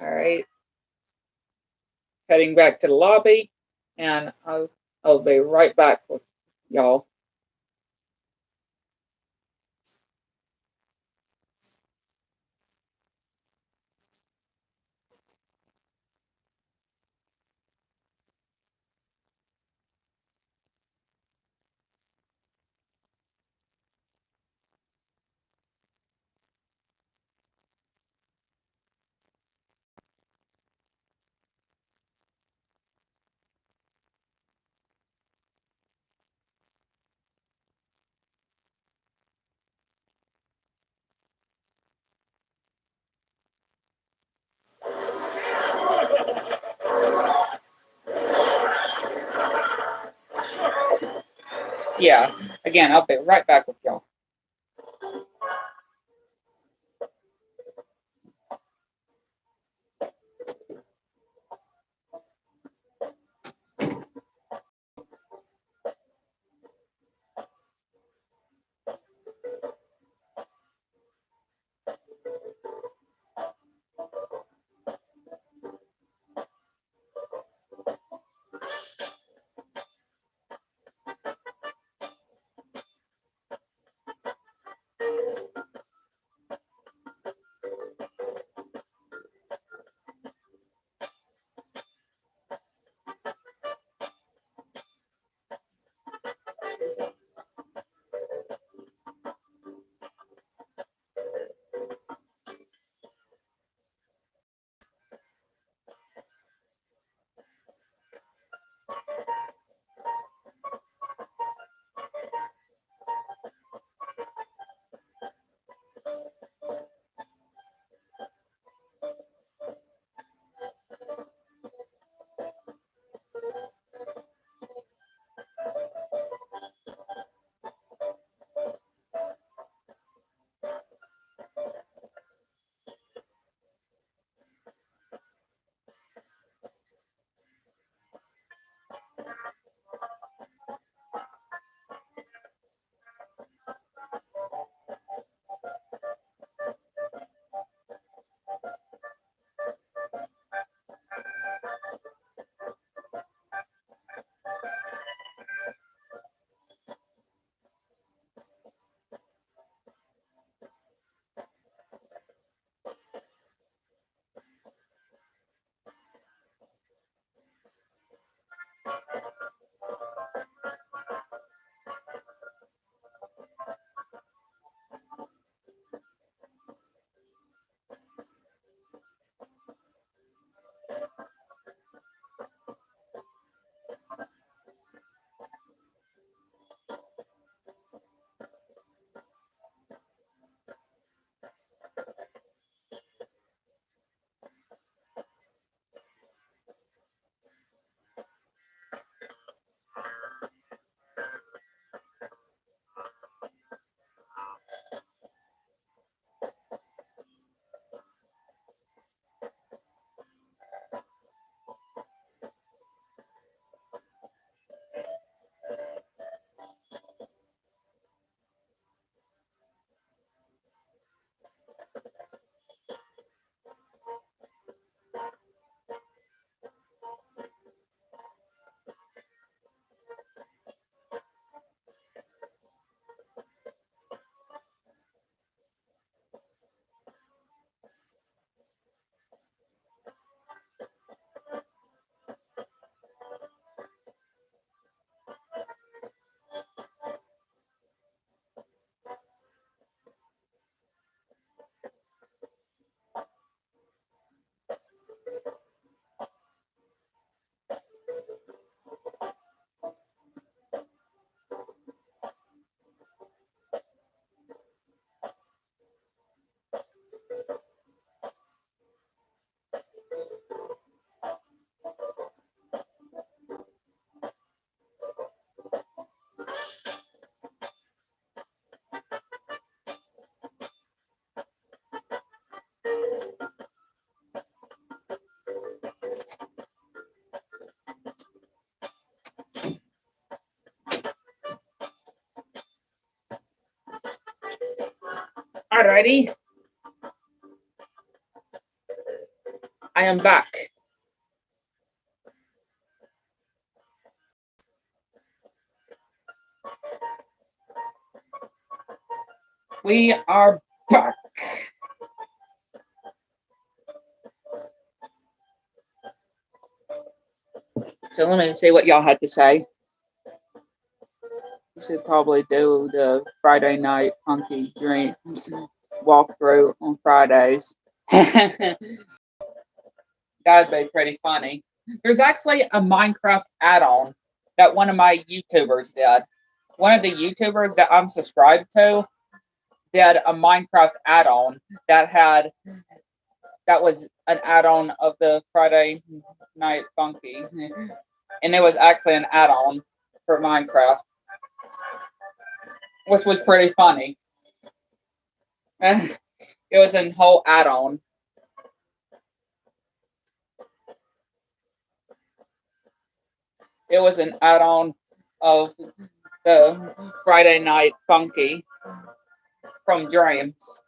All right, heading back to the lobby, and I'll be right back with y'all. Yeah, again, I'll be right back with y'all. ready? I am back. We are back. So let me see what y'all had to say. We should probably do the Friday night funky dreams walkthrough on Fridays. That'd be pretty funny. There's actually a Minecraft add-on that one of my YouTubers did. One of the YouTubers that I'm subscribed to did a Minecraft add-on that was an add-on of the Friday Night Funky. And it was actually an add-on for Minecraft, which was pretty funny. It was a whole add-on. It was an add-on of the Friday Night Funky from Dreams.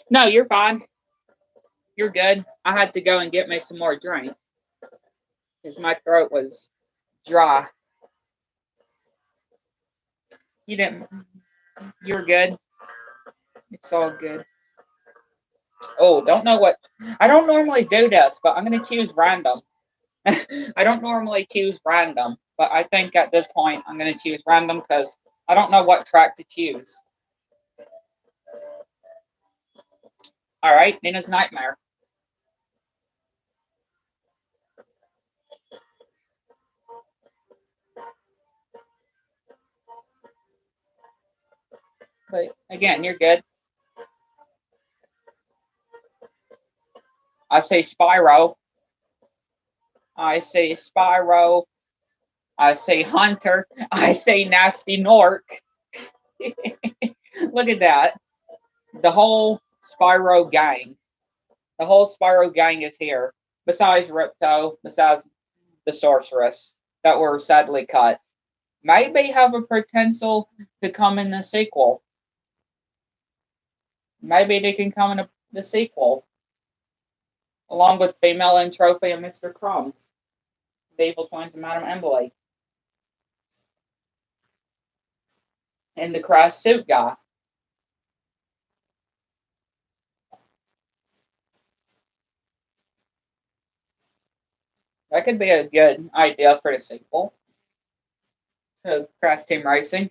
No, you're fine. You're good. I had to go and get me some more drink because my throat was dry. You didn't. You're good. It's all good. Oh, don't know what. I don't normally do this, but I'm going to choose random. I don't normally choose random, but I think at this point I'm going to choose random because I don't know what track to choose. All right, Nina's Nightmare. But again, you're good. I say Spyro. I say Spyro. I say Hunter. I say Nasty Nork. Look at that. The whole Spyro gang. The whole Spyro gang is here. Besides Ripto, besides the sorceress that were sadly cut. Maybe have a potential to come in the sequel. Maybe they can come in the sequel. Along with Female and Trophy and Mr. Crumb. The Evil Twins and Madame Emily. And the Crash Suit guy. That could be a good idea for the sequel to Crash Team Racing.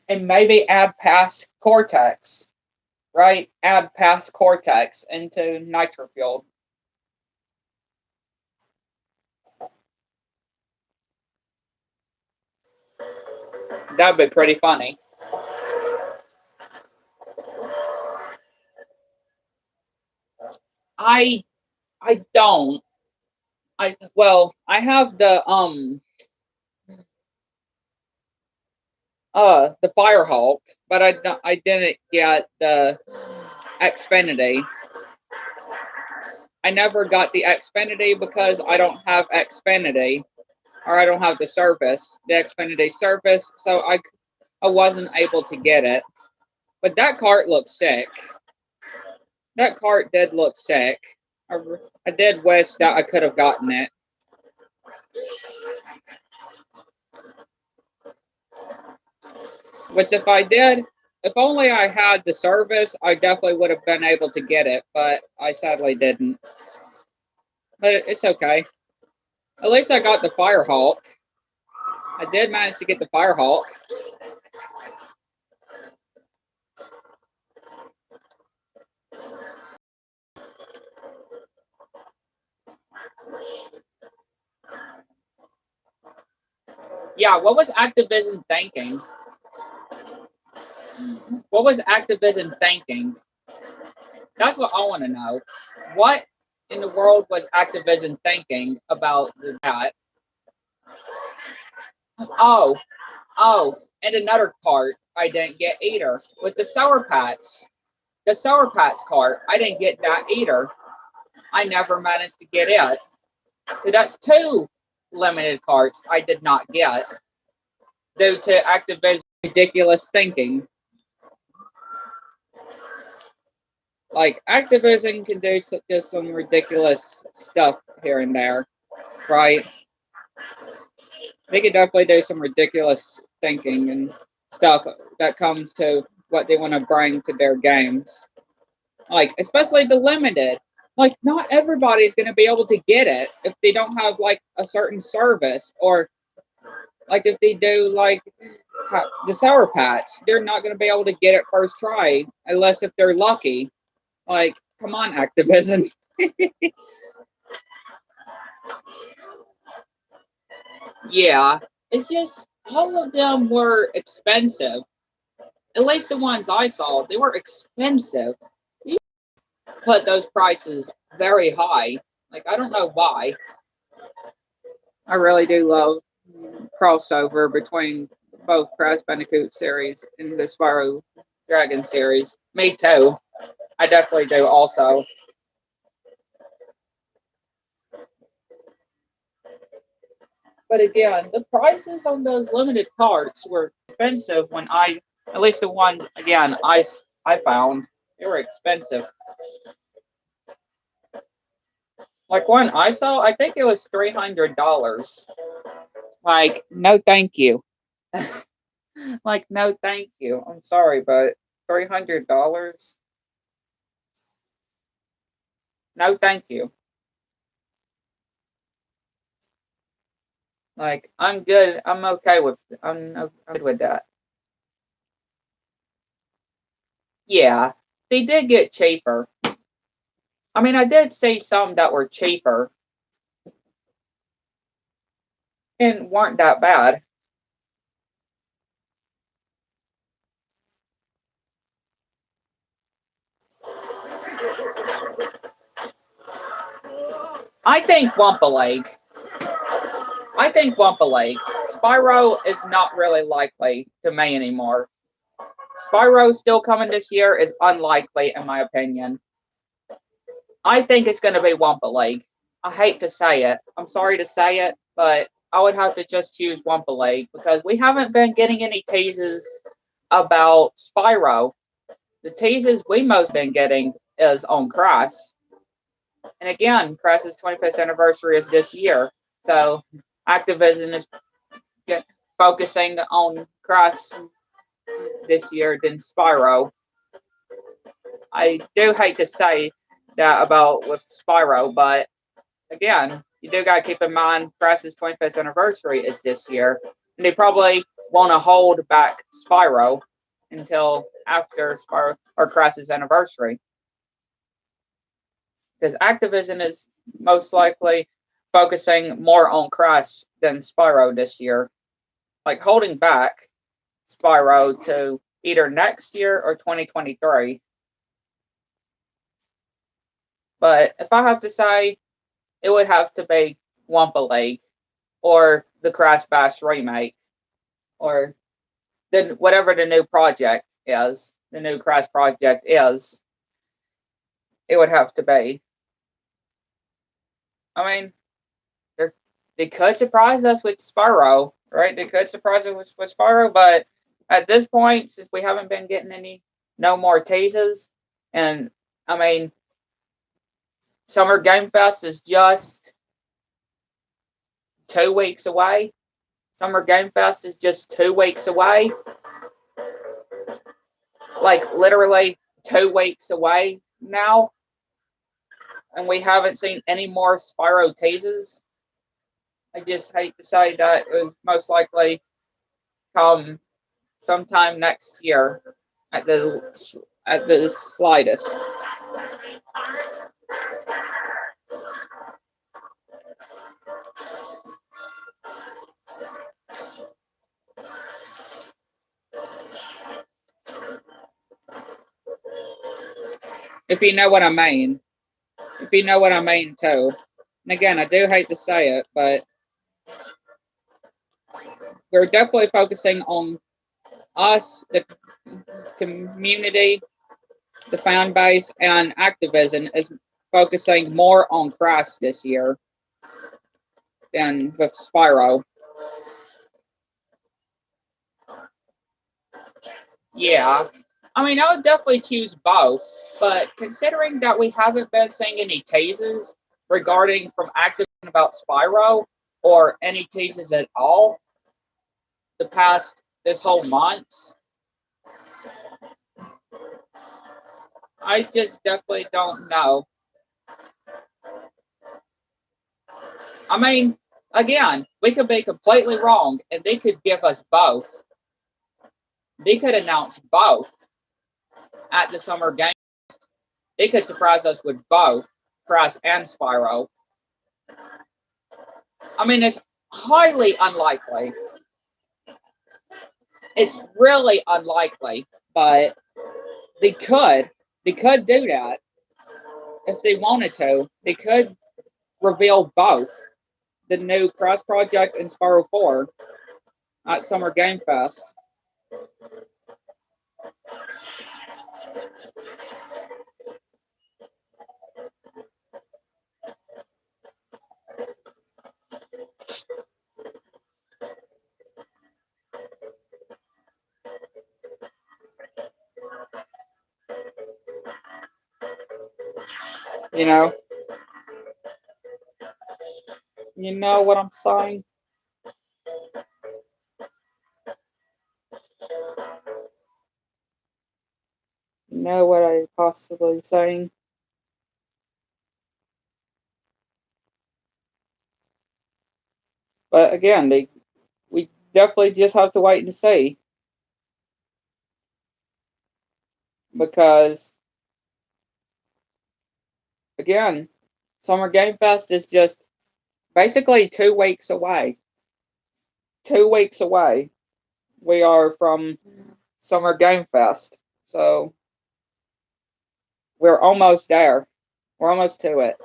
And maybe add past Cortex, right? Add past Cortex into Nitro Fuel. That'd be pretty funny. I don't. I have the Firehawk, but I didn't get the Xfinity. I never got the Xfinity because I don't have Xfinity, or I don't have the Xfinity service, so I wasn't able to get it. But that cart looks sick. That cart did look sick. I did wish that I could have gotten it. Which if I did, if only I had the service, I definitely would have been able to get it, but I sadly didn't. But it's okay. At least I got the Firehawk. I did manage to get the Firehawk. Yeah, what was Activision thinking? What was Activision thinking? That's what I want to know. What in the world was Activision thinking about that? Oh, and another cart. I didn't get either. With the Sour Patch, cart, I didn't get that either. I never managed to get it. So that's 2 limited carts I did not get due to Activision's ridiculous thinking. Like, Activision can do just some ridiculous stuff here and there, right? They can definitely do some ridiculous thinking and stuff that comes to what they want to bring to their games. Like, especially the limited. Like, not everybody's going to be able to get it if they don't have, like, a certain service. Or, like, if they do, like, the Sour Patch, they're not going to be able to get it first try unless if they're lucky. Like, come on, Activision. Yeah, it's just all of them were expensive. At least the ones I saw, they were expensive. You put those prices very high. Like, I don't know why. I really do love crossover between both Crash Bandicoot series and the Spyro Dragon series. Me too. I definitely do also. But again, the prices on those limited carts were expensive when at least the ones, again, I found, they were expensive. Like one I saw, I think it was $300. Like, no thank you. Like, no thank you. I'm sorry, but $300? No thank you. Like, I'm good. I'm okay with that. Yeah, they did get cheaper. I mean, I did see some that were cheaper and weren't that bad. I think Wumpa Leg. Spyro is not really likely to me anymore. Spyro still coming this year is unlikely, in my opinion. I think it's going to be Wumpa Leg. I hate to say it. I'm sorry to say it, but I would have to just choose Wumpa Leg because we haven't been getting any teases about Spyro. The teases we most been getting is on Crash. And again, Crash's 25th anniversary is this year. So Activision is focusing on Crash this year than Spyro. I do hate to say that about with Spyro, but again, you do gotta keep in mind Crash's 25th anniversary is this year, and they probably want to hold back Spyro until after Spyro or Crash's anniversary, because Activision is most likely focusing more on Crash than Spyro this year, like holding back Spyro to either next year or 2023. But if I have to say, it would have to be Wumpa League or the Crash Bash remake or then whatever the new project is, the new Crash project is, it would have to be. I mean, they could surprise us with Spyro, right? They could surprise us with Spyro, but at this point, since we haven't been getting no more teases, and I mean, Summer Game Fest is just 2 weeks away. Summer Game Fest is just 2 weeks away. Like, literally 2 weeks away now. And we haven't seen any more Spyro teases. I just hate to say that it will most likely come sometime next year at the slightest. If you know what I mean. If you know what I mean too. And again, I do hate to say it, but we're definitely focusing on us, the community, the fan base, and Activision is focusing more on Crash this year than with Spyro. Yeah. I mean, I would definitely choose both, but considering that we haven't been seeing any teases regarding from Activision about Spyro, or any teases at all the past this whole month, I just definitely don't know. I mean, again, we could be completely wrong, and they could give us both. They could announce both at the Summer Game. They could surprise us with both Crash and Spyro. I mean, it's highly unlikely. It's really unlikely, but they could. They could do that if they wanted to. They could reveal both the new Crash Project and Spyro 4 at Summer Game Fest. You know? You know what I'm saying? You know what I'm possibly saying? But again, we definitely just have to wait and see. Because, again, Summer Game Fest is just basically 2 weeks away. 2 weeks away. We are from Summer Game Fest. So, we're almost there. We're almost to it.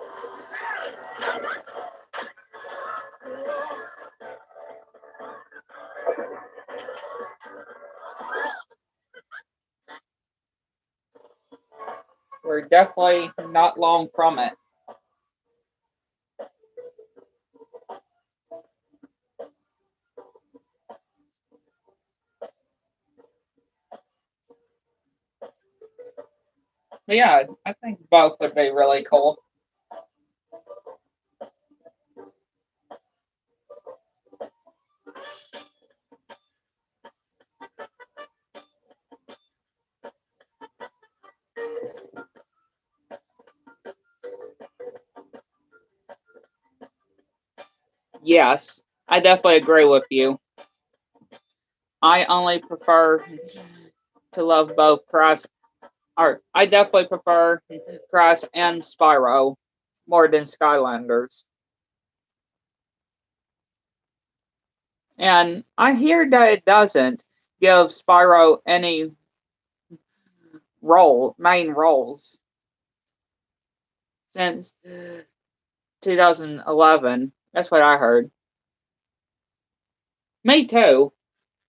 We're definitely not long from it. Yeah, I think both would be really cool. Yes, I definitely agree with you. I only prefer to love both Crash, or I definitely prefer Crash and Spyro more than Skylanders. And I hear that it doesn't give Spyro any main roles since 2011. That's what I heard. Me too.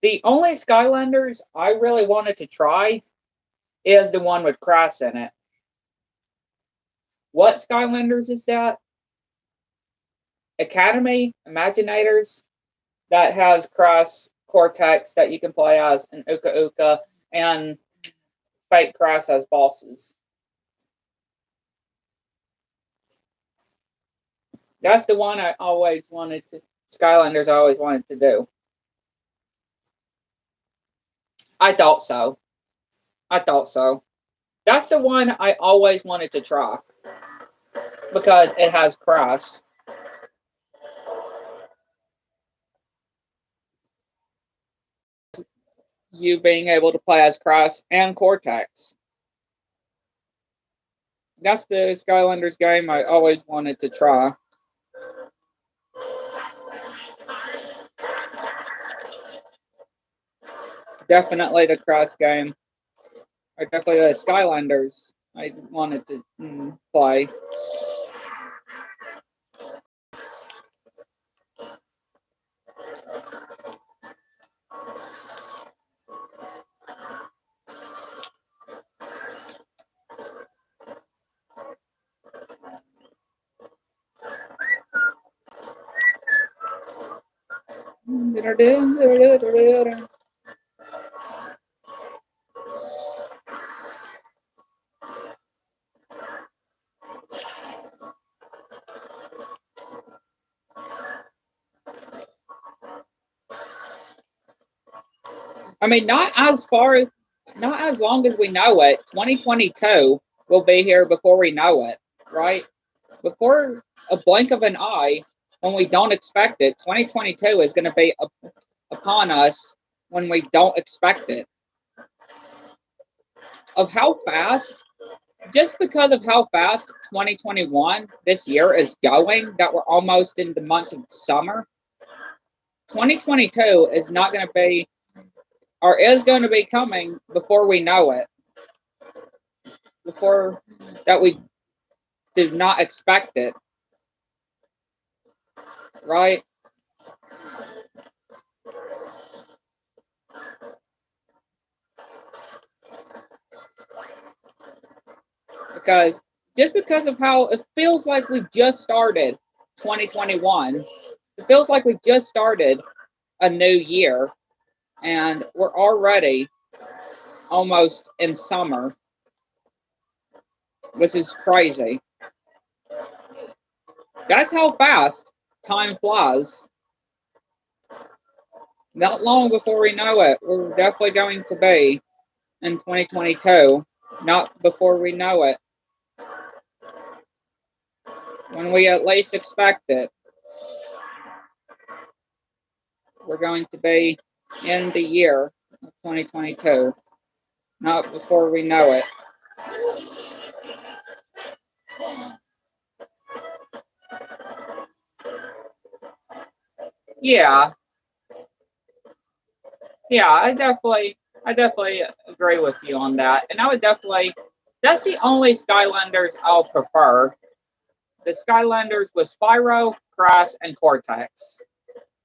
The only Skylanders I really wanted to try is the one with Crash in it. What Skylanders is that? Academy Imaginators that has Crash Cortex that you can play as, and Uka Uka, and Fake Crash as bosses. That's the one I always wanted to. Skylanders I always wanted to do. I thought so. I thought so. That's the one I always wanted to try because it has Crash. You being able to play as Crash and Cortex. That's the Skylanders game I always wanted to try. Definitely the Crash game. Or definitely the Skylanders I wanted to play. I mean, not as long as we know it. 2022 will be here before we know it, right? Before a blink of an eye, when we don't expect it, 2022 is going to be upon us when we don't expect it. Of how fast, just because of how fast 2021 this year is going, that we're almost in the months of summer, 2022 is not going to be, or is going to be coming before we know it. Before that we do not expect it. Right? Because just because of how it feels like we just started 2021, it feels like we just started a new year, and we're already almost in summer, which is crazy. That's how fast time flies. Not long before we know it, we're definitely going to be in 2022. Not before we know it. When we at least expect it, we're going to be in the year of 2022. Not before we know it. Yeah. Yeah, I definitely agree with you on that. And I would definitely, that's the only Skylanders I'll prefer. The Skylanders with Spyro, Crash, and Cortex.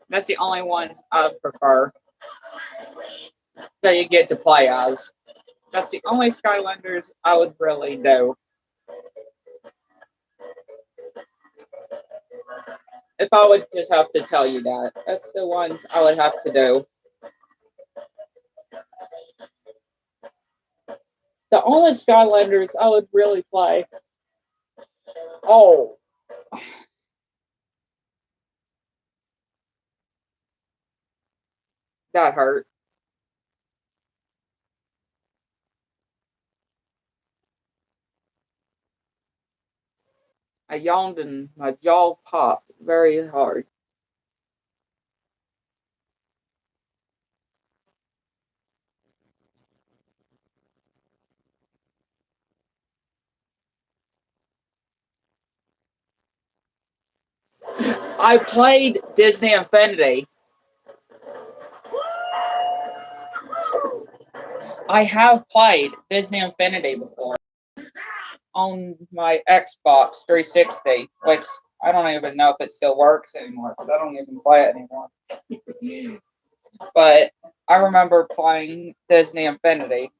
That's the only ones I prefer that you get to play as. That's the only Skylanders I would really do. If I would just have to tell you that. That's the ones I would have to do. The only Skylanders I would really play. Oh. That hurt. I yawned and my jaw popped very hard. I played Disney Infinity. I have played Disney Infinity before on my Xbox 360, which I don't even know if it still works anymore because I don't even play it anymore. But I remember playing Disney Infinity.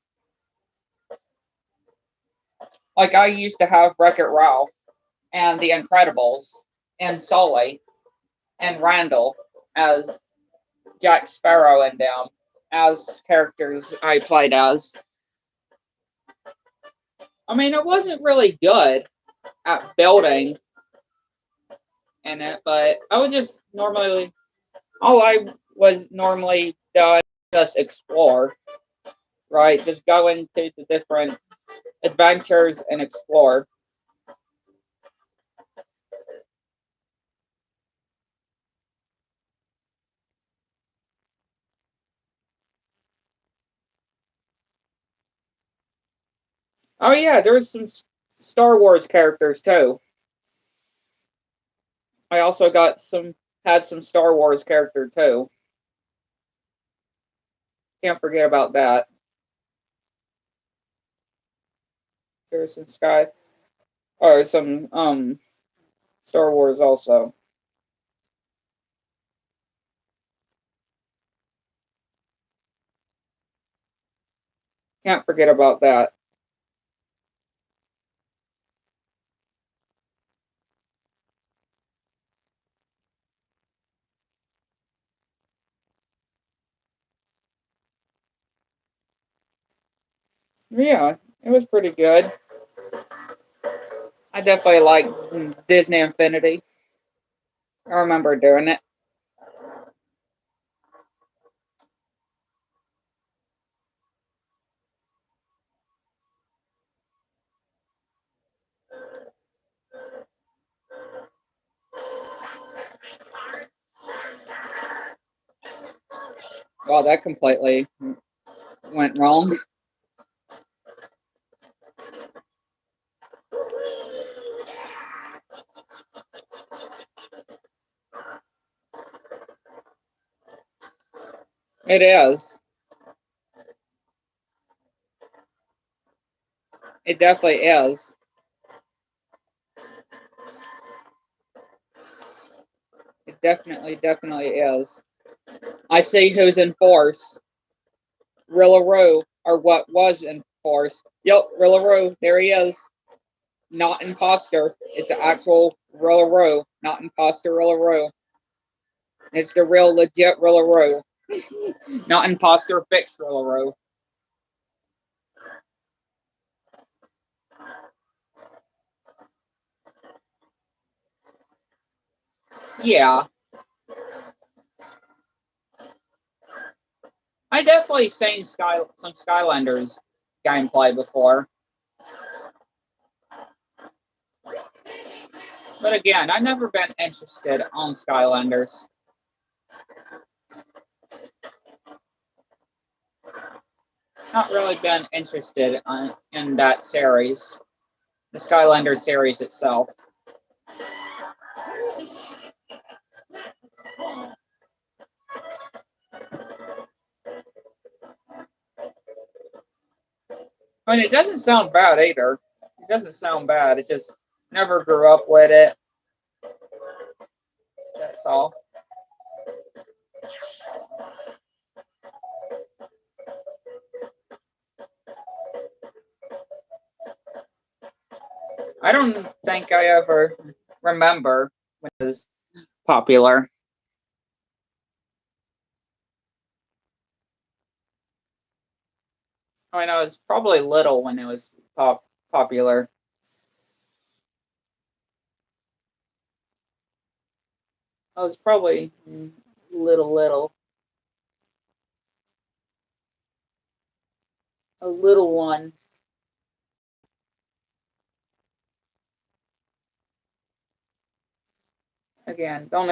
Like I used to have Wreck-It Ralph and The Incredibles and Sully and Randall as Jack Sparrow and them as characters I played as. I mean, I wasn't really good at building in it, but I would just normally, all I was normally done just explore, right? Just go into the different adventures and explore. Oh yeah, there's some Star Wars characters too. I also had some Star Wars character too. Can't forget about that. There's some some Star Wars also. Can't forget about that. Yeah, it was pretty good. I definitely like Disney Infinity. I remember doing it. Well, that completely went wrong. It is. It definitely is. It definitely is. I see who's in force. Rillaroo, or what was in force. Yep, Rillaroo, there he is. Not imposter. It's the actual Rillaroo, not imposter Rillaroo. It's the real legit Rillaroo. Not imposter fixed Rillaroo. Yeah. I definitely seen some Skylanders gameplay before. But again, I've never been interested on Skylanders. Not really been interested in that series. The Skylanders series itself. I mean, it doesn't sound bad either. It doesn't sound bad. It just never grew up with it. That's all. I don't think I ever remember when it was popular. I mean, I was probably little when it was popular. I was probably little. A little one. Again, don't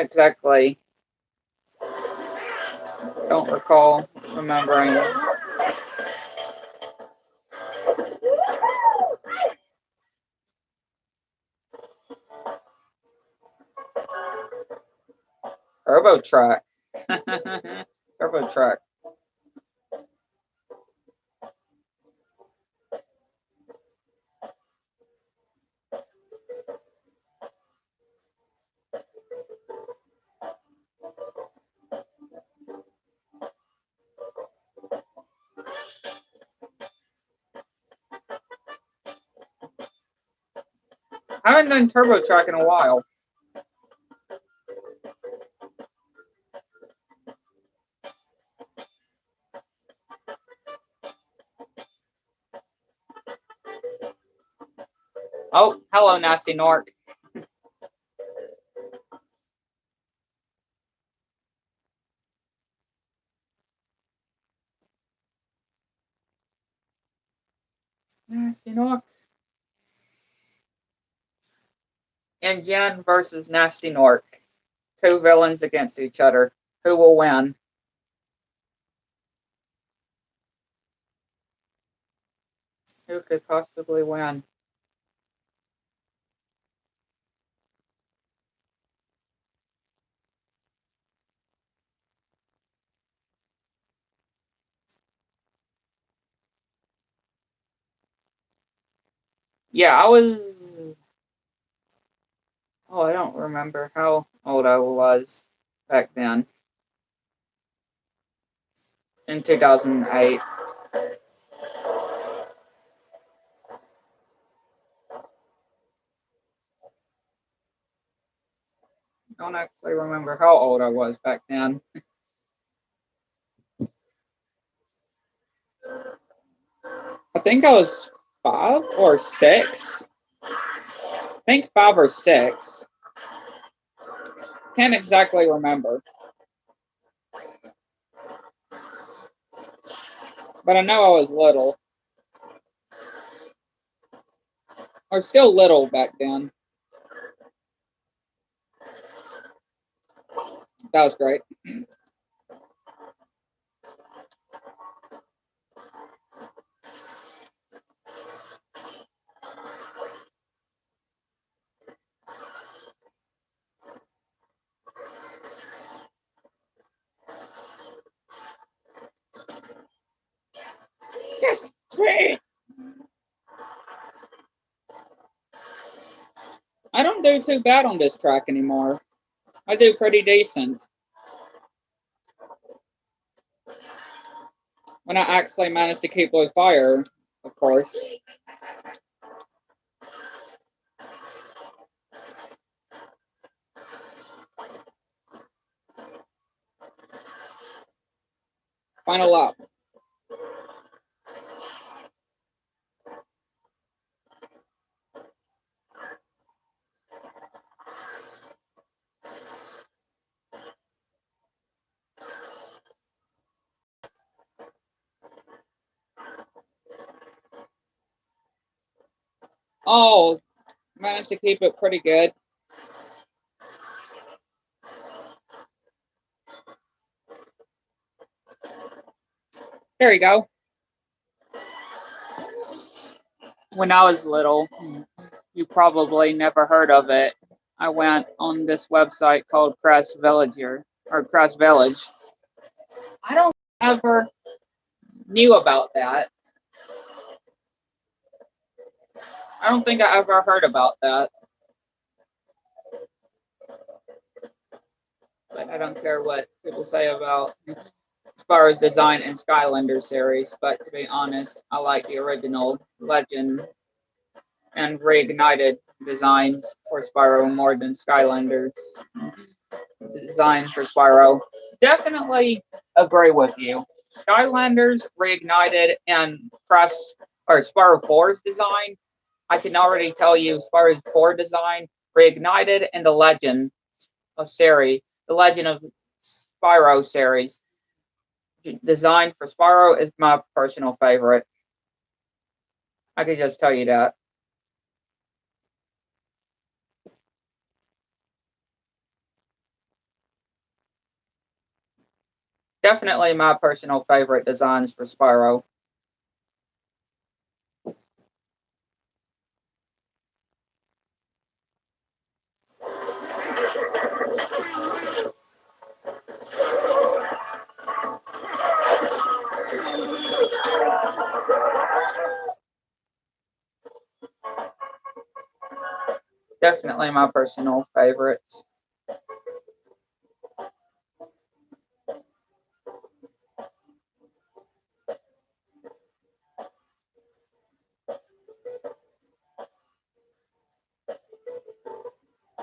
recall remembering. Turbo Truck. Turbo Truck. I haven't done Turbo Truck in a while. Oh, hello, Nasty Nork. Nasty Nork. And Jen versus Nasty Nork. Two villains against each other. Who will win? Who could possibly win? Yeah, I was. Oh, I don't remember how old I was back then. In 2008. I don't actually remember how old I was back then. I think I was 5 or 6. I think 5 or 6. Can't exactly remember. But I know I was little. Or still little back then. That was great. Yes, sweet. I don't do too bad on this track anymore. I do pretty decent. When I actually manage to keep low fire, of course. Final lap. Oh, managed to keep it pretty good. There you go. When I was little, you probably never heard of it. I went on this website called Crest Villager or Crest Village. I don't ever knew about that. I don't think I ever heard about that. But I don't care what people say about Spyro's design in Skylander series. But to be honest, I like the original Legend and Reignited designs for Spyro more than Skylander's design for Spyro. Definitely agree with you. Skylanders, Reignited, and Spyro 4's design. I can already tell you Spyro 4 design, Reignited, and the Legend of Spyro series. Design for Spyro is my personal favorite. I can just tell you that. Definitely my personal favorite designs for Spyro. Definitely my personal favorites.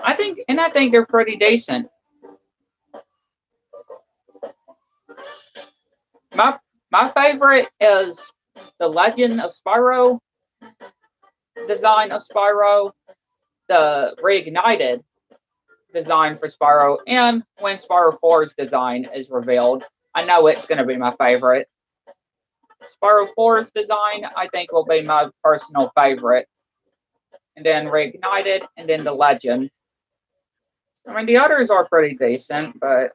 I think they're pretty decent. My favorite is the Legend of Spyro design of Spyro, the Reignited design for Spyro, and when Spyro 4's design is revealed. I know it's going to be my favorite. Spyro 4's design, I think, will be my personal favorite. And then Reignited, and then the Legend. I mean, the others are pretty decent, but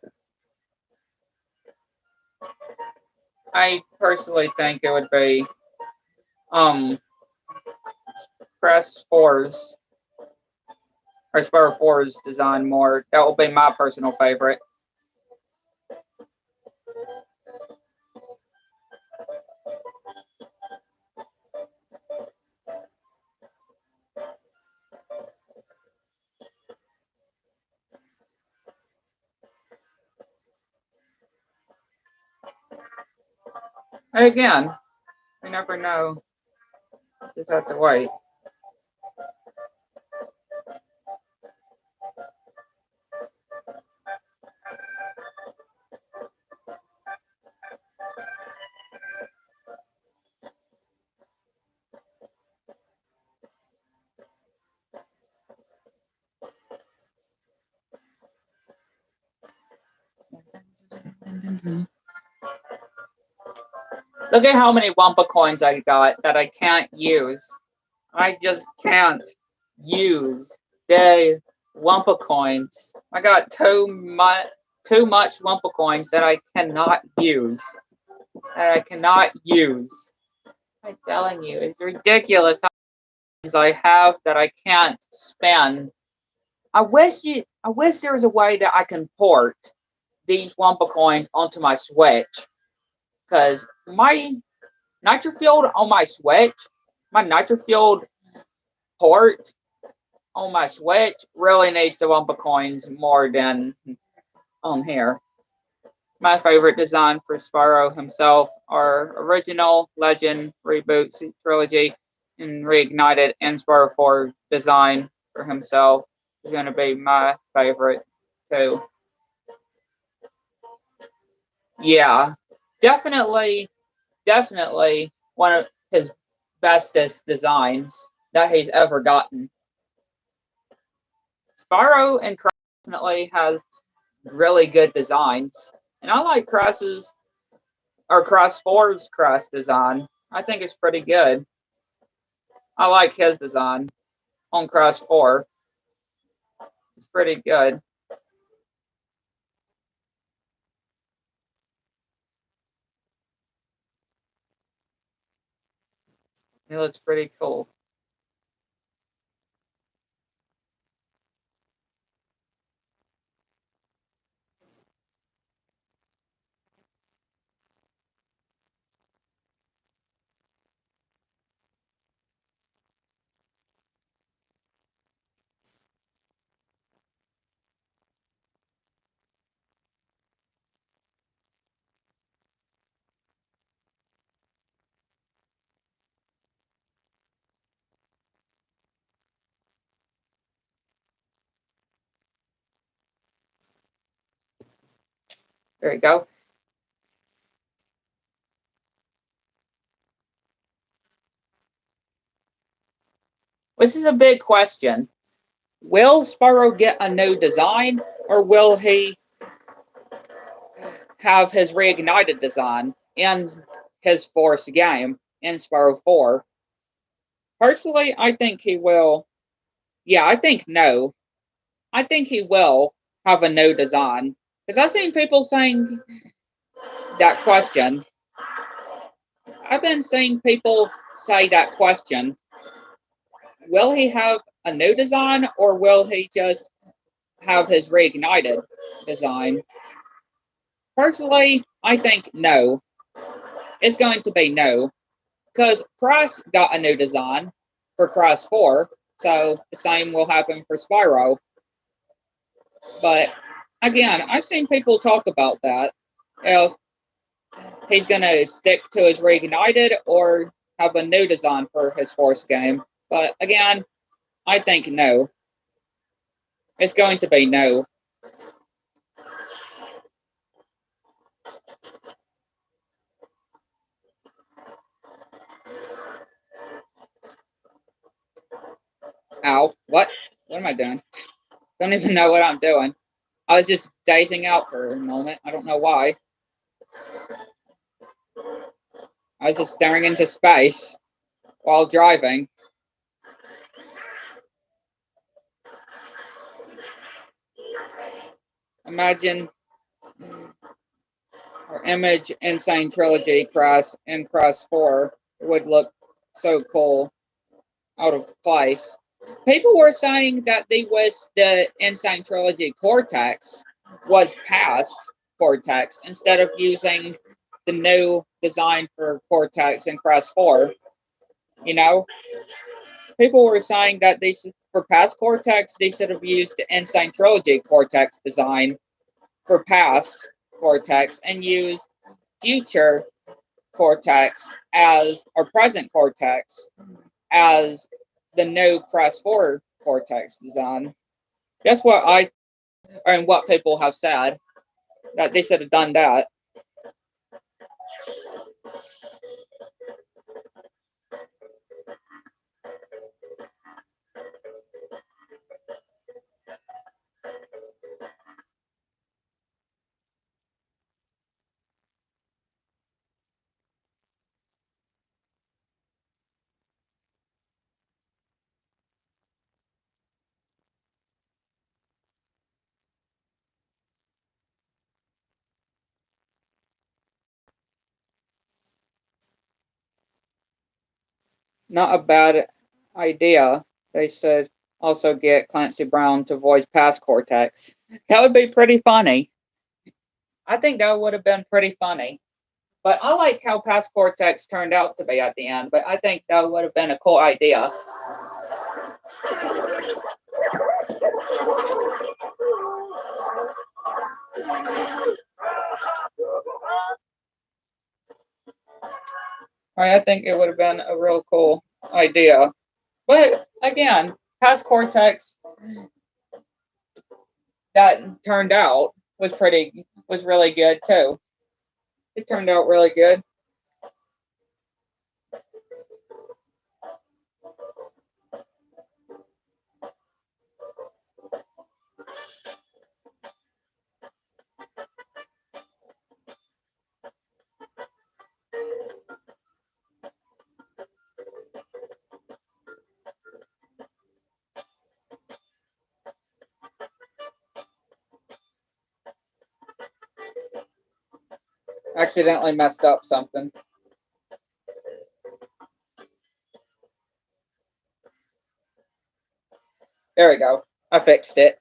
I personally think it would be Crest 4's or Spyro 4's design more. That will be my personal favorite. And again, you never know. Just have to wait. Look at how many Wumpa coins I got that I can't use. I just can't use the Wumpa coins. I got too much Wumpa coins that I cannot use. I'm telling you, it's ridiculous how many coins I have that I can't spend. I wish there was a way that I can port these Wumpa coins onto my Switch, because my Nitro Fueled on my Switch, my Nitro Fueled port on my Switch really needs the Wumpa coins more than on here. My favorite design for Spyro himself are Original, Legend, Reboot, Trilogy, and Reignited, and Spyro 4 design for himself is going to be my favorite too. Yeah, definitely one of his bestest designs that he's ever gotten. Spyro and Crash definitely has really good designs, and I like Crash 4's Crash design. I think it's pretty good. I like his design on Crash 4. It's pretty good. It looks pretty cool. There you go. This is a big question. Will Spyro get a new design, or will he have his reignited design in his fourth game in Spyro 4? Personally, I think he will. Yeah, I think no. I think he will have a new design. Because I've seen people saying that question. I've been seeing people say that question. Will he have a new design, or will he just have his reignited design? Personally, I think no. It's going to be no. Because Crash got a new design for Crash 4, so the same will happen for Spyro. But again, I've seen people talk about that. If he's going to stick to his reignited or have a new design for his fourth game. But again, I think no. It's going to be no. Ow. What? What am I doing? Don't even know what I'm doing. I was just dazing out for a moment. I don't know why. I was just staring into space while driving. Imagine our image Insane Trilogy Crash and Crash 4 would look so cool out of place. People were saying that they wish the Insane Trilogy Cortex was past Cortex instead of using the new design for Cortex in Crash 4. You know, people were saying that they for past Cortex they should have used the Insane Trilogy Cortex design for past Cortex and use future Cortex as or present Cortex as the new Crash 4 Cortex design. That's what I and what people have said, that they should have done that. not a bad idea. They should also get Clancy Brown to voice Past Cortex. That would be pretty funny. I think that would have been pretty funny. But I like how Past Cortex turned out to be at the end, but I think that would have been a cool idea. I think it would have been a real cool idea. But again, Past Cortex that turned out was really good too. It turned out really good. Accidentally messed up something. There we go. I fixed it.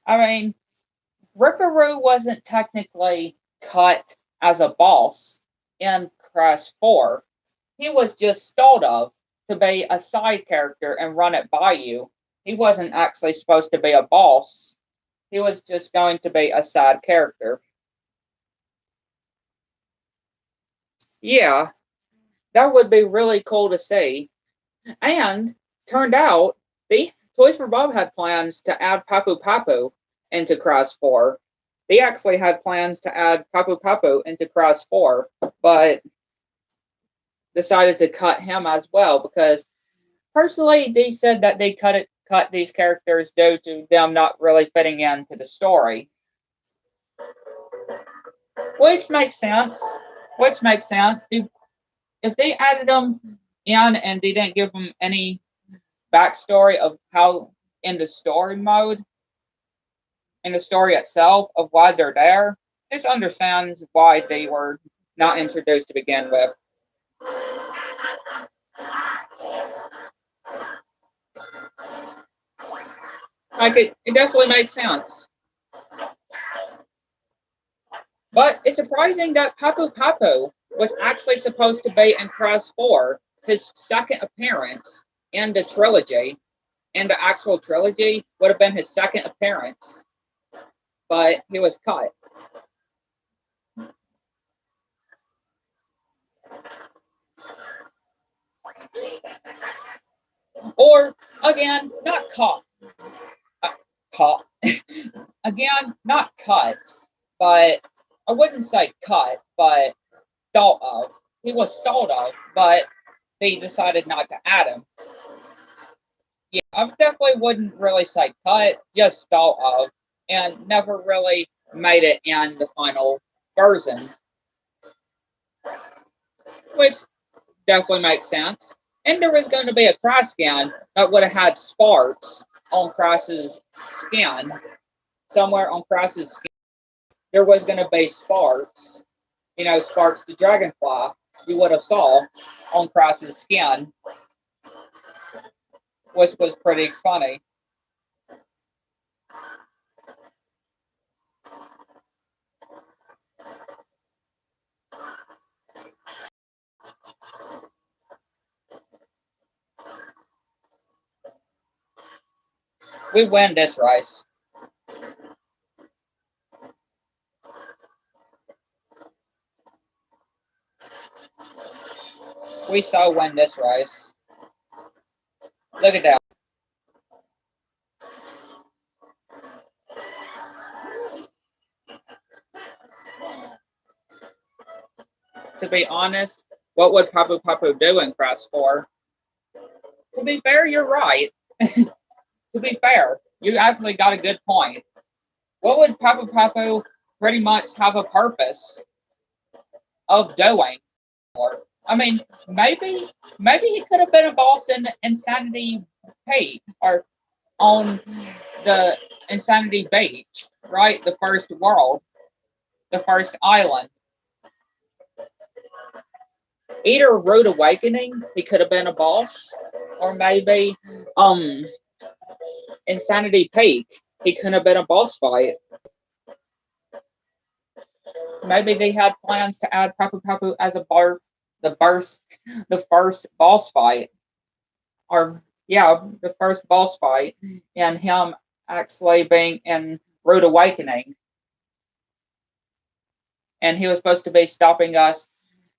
I mean, Ripperoo wasn't technically cut as a boss in Crash 4. He was just thought of to be a side character and run it by you. He wasn't actually supposed to be a boss. He was just going to be a side character. Yeah, that would be really cool to see. And turned out the Toys for Bob had plans to add Papu Papu into Crash 4. They actually had plans to add Papu Papu into Crash 4, but decided to cut him as well because personally they said that they cut these characters due to them not really fitting into the story. Which makes sense. If they added them in and they didn't give them any backstory of how in the story mode, in the story itself of why they're there, it understands why they were not introduced to begin with. Like it definitely makes sense. But it's surprising that Papu Papu was actually supposed to be in Crash 4, his second appearance in the trilogy. In the actual trilogy, would have been his second appearance, but he was cut. Or, again, not caught. Caught. Again, not cut, but I wouldn't say cut, but thought of. He was thought of, but they decided not to add him. Yeah, I definitely wouldn't really say cut, just thought of, and never really made it in the final version. Which definitely makes sense. And there was going to be a Crash skin that would have had sparks on Crash's skin. Somewhere on Crash's skin, there was going to be sparks. You know, Sparks the Dragonfly. You would have saw on Crash's skin, which was pretty funny. We win this race. We so win this race. Look at that. To be honest, what would Papu Papu do in Crash 4? To be fair, you're right. To be fair, you actually got a good point. What would Papu Papu pretty much have a purpose of doing? I mean, maybe he could have been a boss in Insanity Pete or on the Insanity Beach, right? The first world, the first island. Either Rude Awakening, he could have been a boss, or maybe Insanity Peak, he could have been a boss fight. Maybe they had plans to add Papu Papu as the first boss fight, or yeah, the first boss fight, and him actually being in Rude Awakening, and he was supposed to be stopping us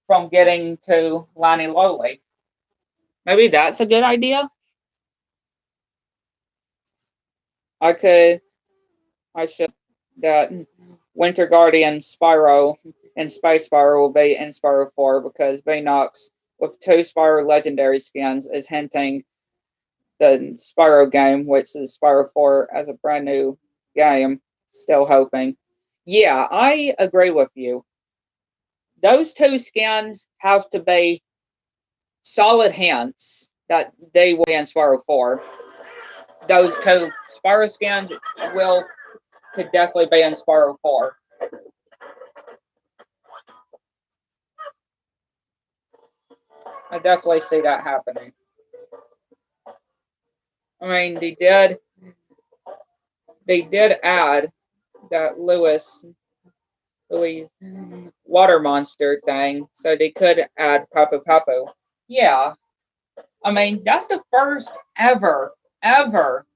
from getting to Lani Loli. Maybe that's a good idea. I should that Winter Guardian Spyro and Space Spyro will be in Spyro 4 because Baynox with 2 Spyro Legendary skins is hinting the Spyro game, which is Spyro 4 as a brand new game. Still hoping. Yeah, I agree with you. Those 2 skins have to be solid hints that they will be in Spyro 4. Those 2 Spyro skins could definitely be in Spyro 4. I definitely see that happening. I mean, they did add that Louis water monster thing, so they could add Papu Papu. Yeah, I mean that's the first ever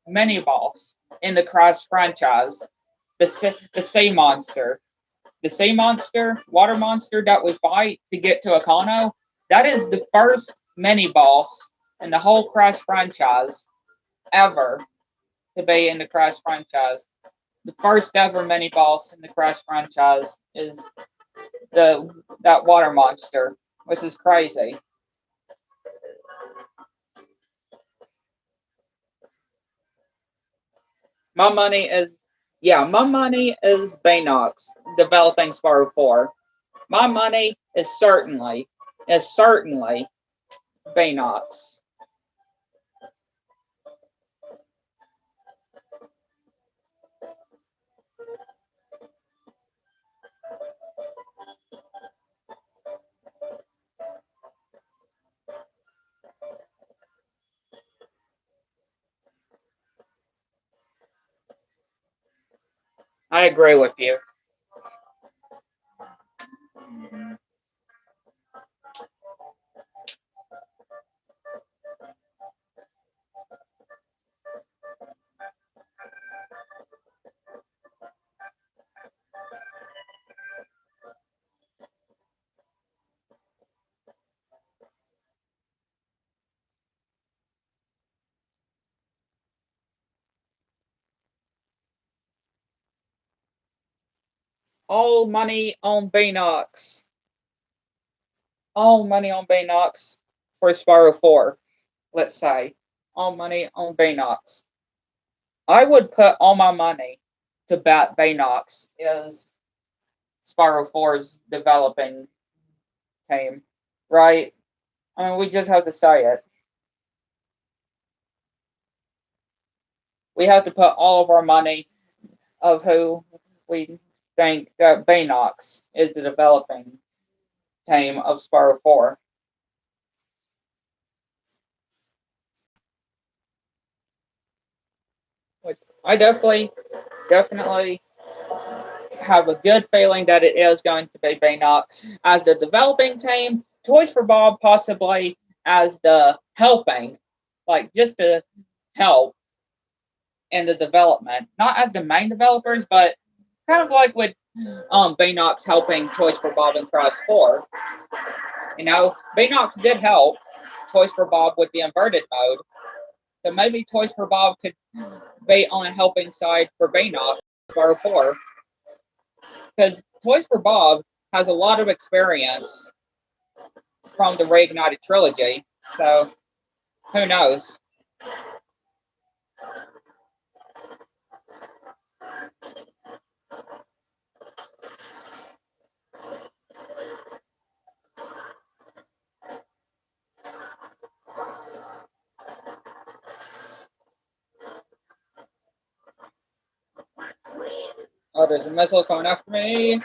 mini boss in the Crash franchise. The sea monster, water monster that we fight to get to Akano. That is the first mini boss in the whole Crash franchise ever to be in the Crash franchise. The first ever mini boss in the Crash franchise is that water monster, which is crazy. My money is Baynox developing Spyro 4. My money is certainly Baynox. I agree with you. All money on Baynox. All money on Baynox for Spyro 4. Let's say all money on Baynox. I would put all my money to bet Baynox is Spyro 4's developing team, right? I mean, we just have to say it. We have to put all of our money of who we think that Baynox is the developing team of Spyro 4. Which I definitely have a good feeling that it is going to be Baynox as the developing team, Toys for Bob possibly as the helping, like just to help in the development, not as the main developers, but kind of like with Baynox helping Toys for Bob and Crash 4. You know, Baynox did help Toys for Bob with the inverted mode, so maybe Toys for Bob could be on a helping side for Baynox for 4. Because Toys for Bob has a lot of experience from the Reignited trilogy, so who knows? Oh, there's a missile coming after me.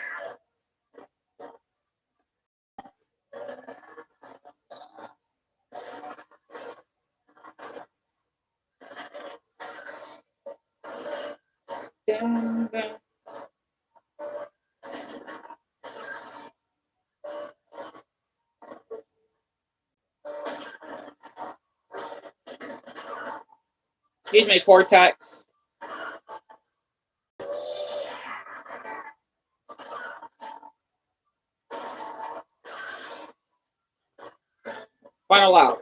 Dun, dun. Excuse me, Cortex. Final out.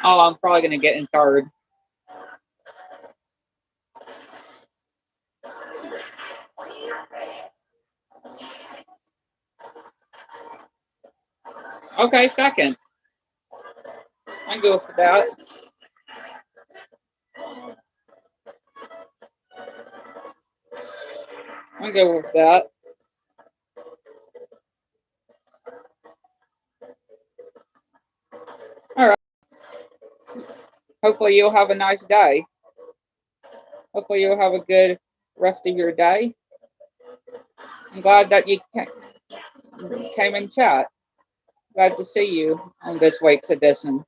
Oh, I'm probably going to get in third. Okay, second. I can go for that. I can go with that. All right. Hopefully you'll have a nice day. Hopefully you'll have a good rest of your day. I'm glad that you came in chat. Glad to see you on this week's edition.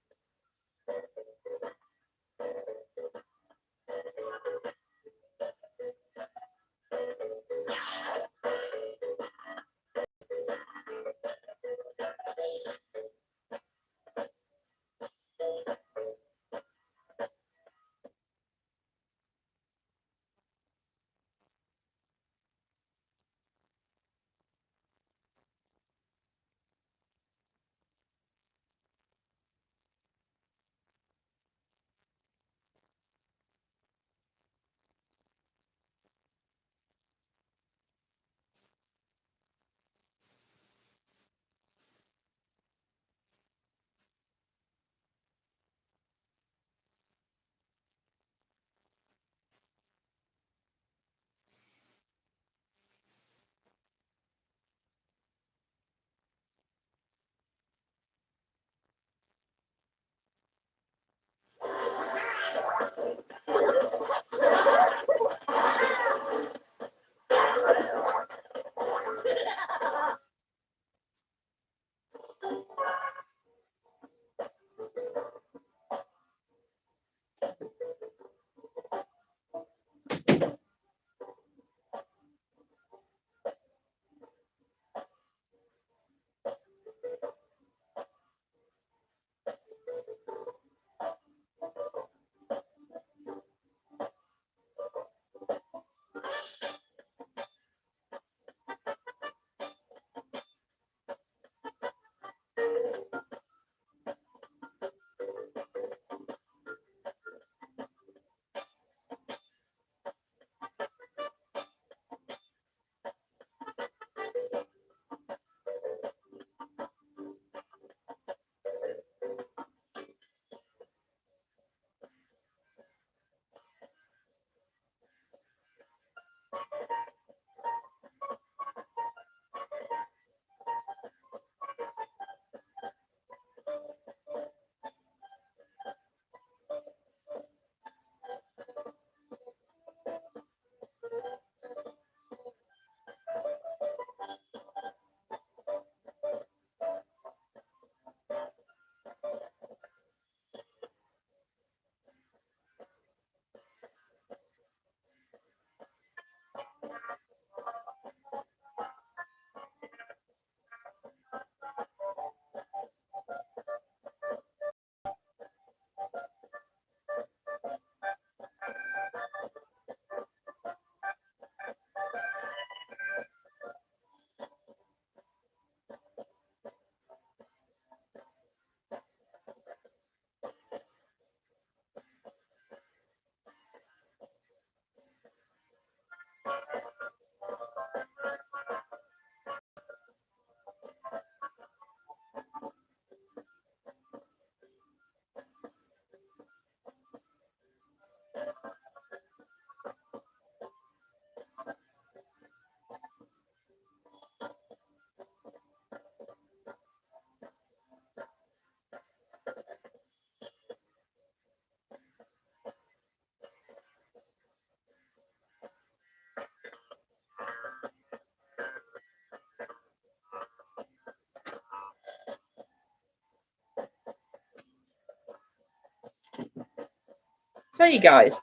So you guys,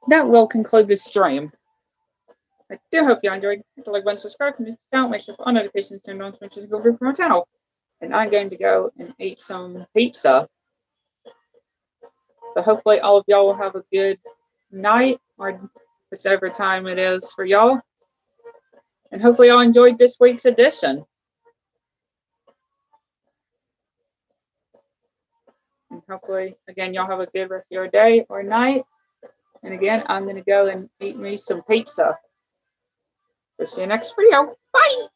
that will conclude the stream. I do hope you enjoyed. Hit the like button, subscribe to the channel, make sure all notifications turned on so you can go through from my channel. And I'm going to go and eat some pizza. So hopefully all of y'all will have a good night or whichever time it is for y'all. And hopefully y'all enjoyed this week's edition. And hopefully, again, y'all have a good rest of your day or night. And again, I'm going to go and eat me some pizza. We'll see you next video. Bye!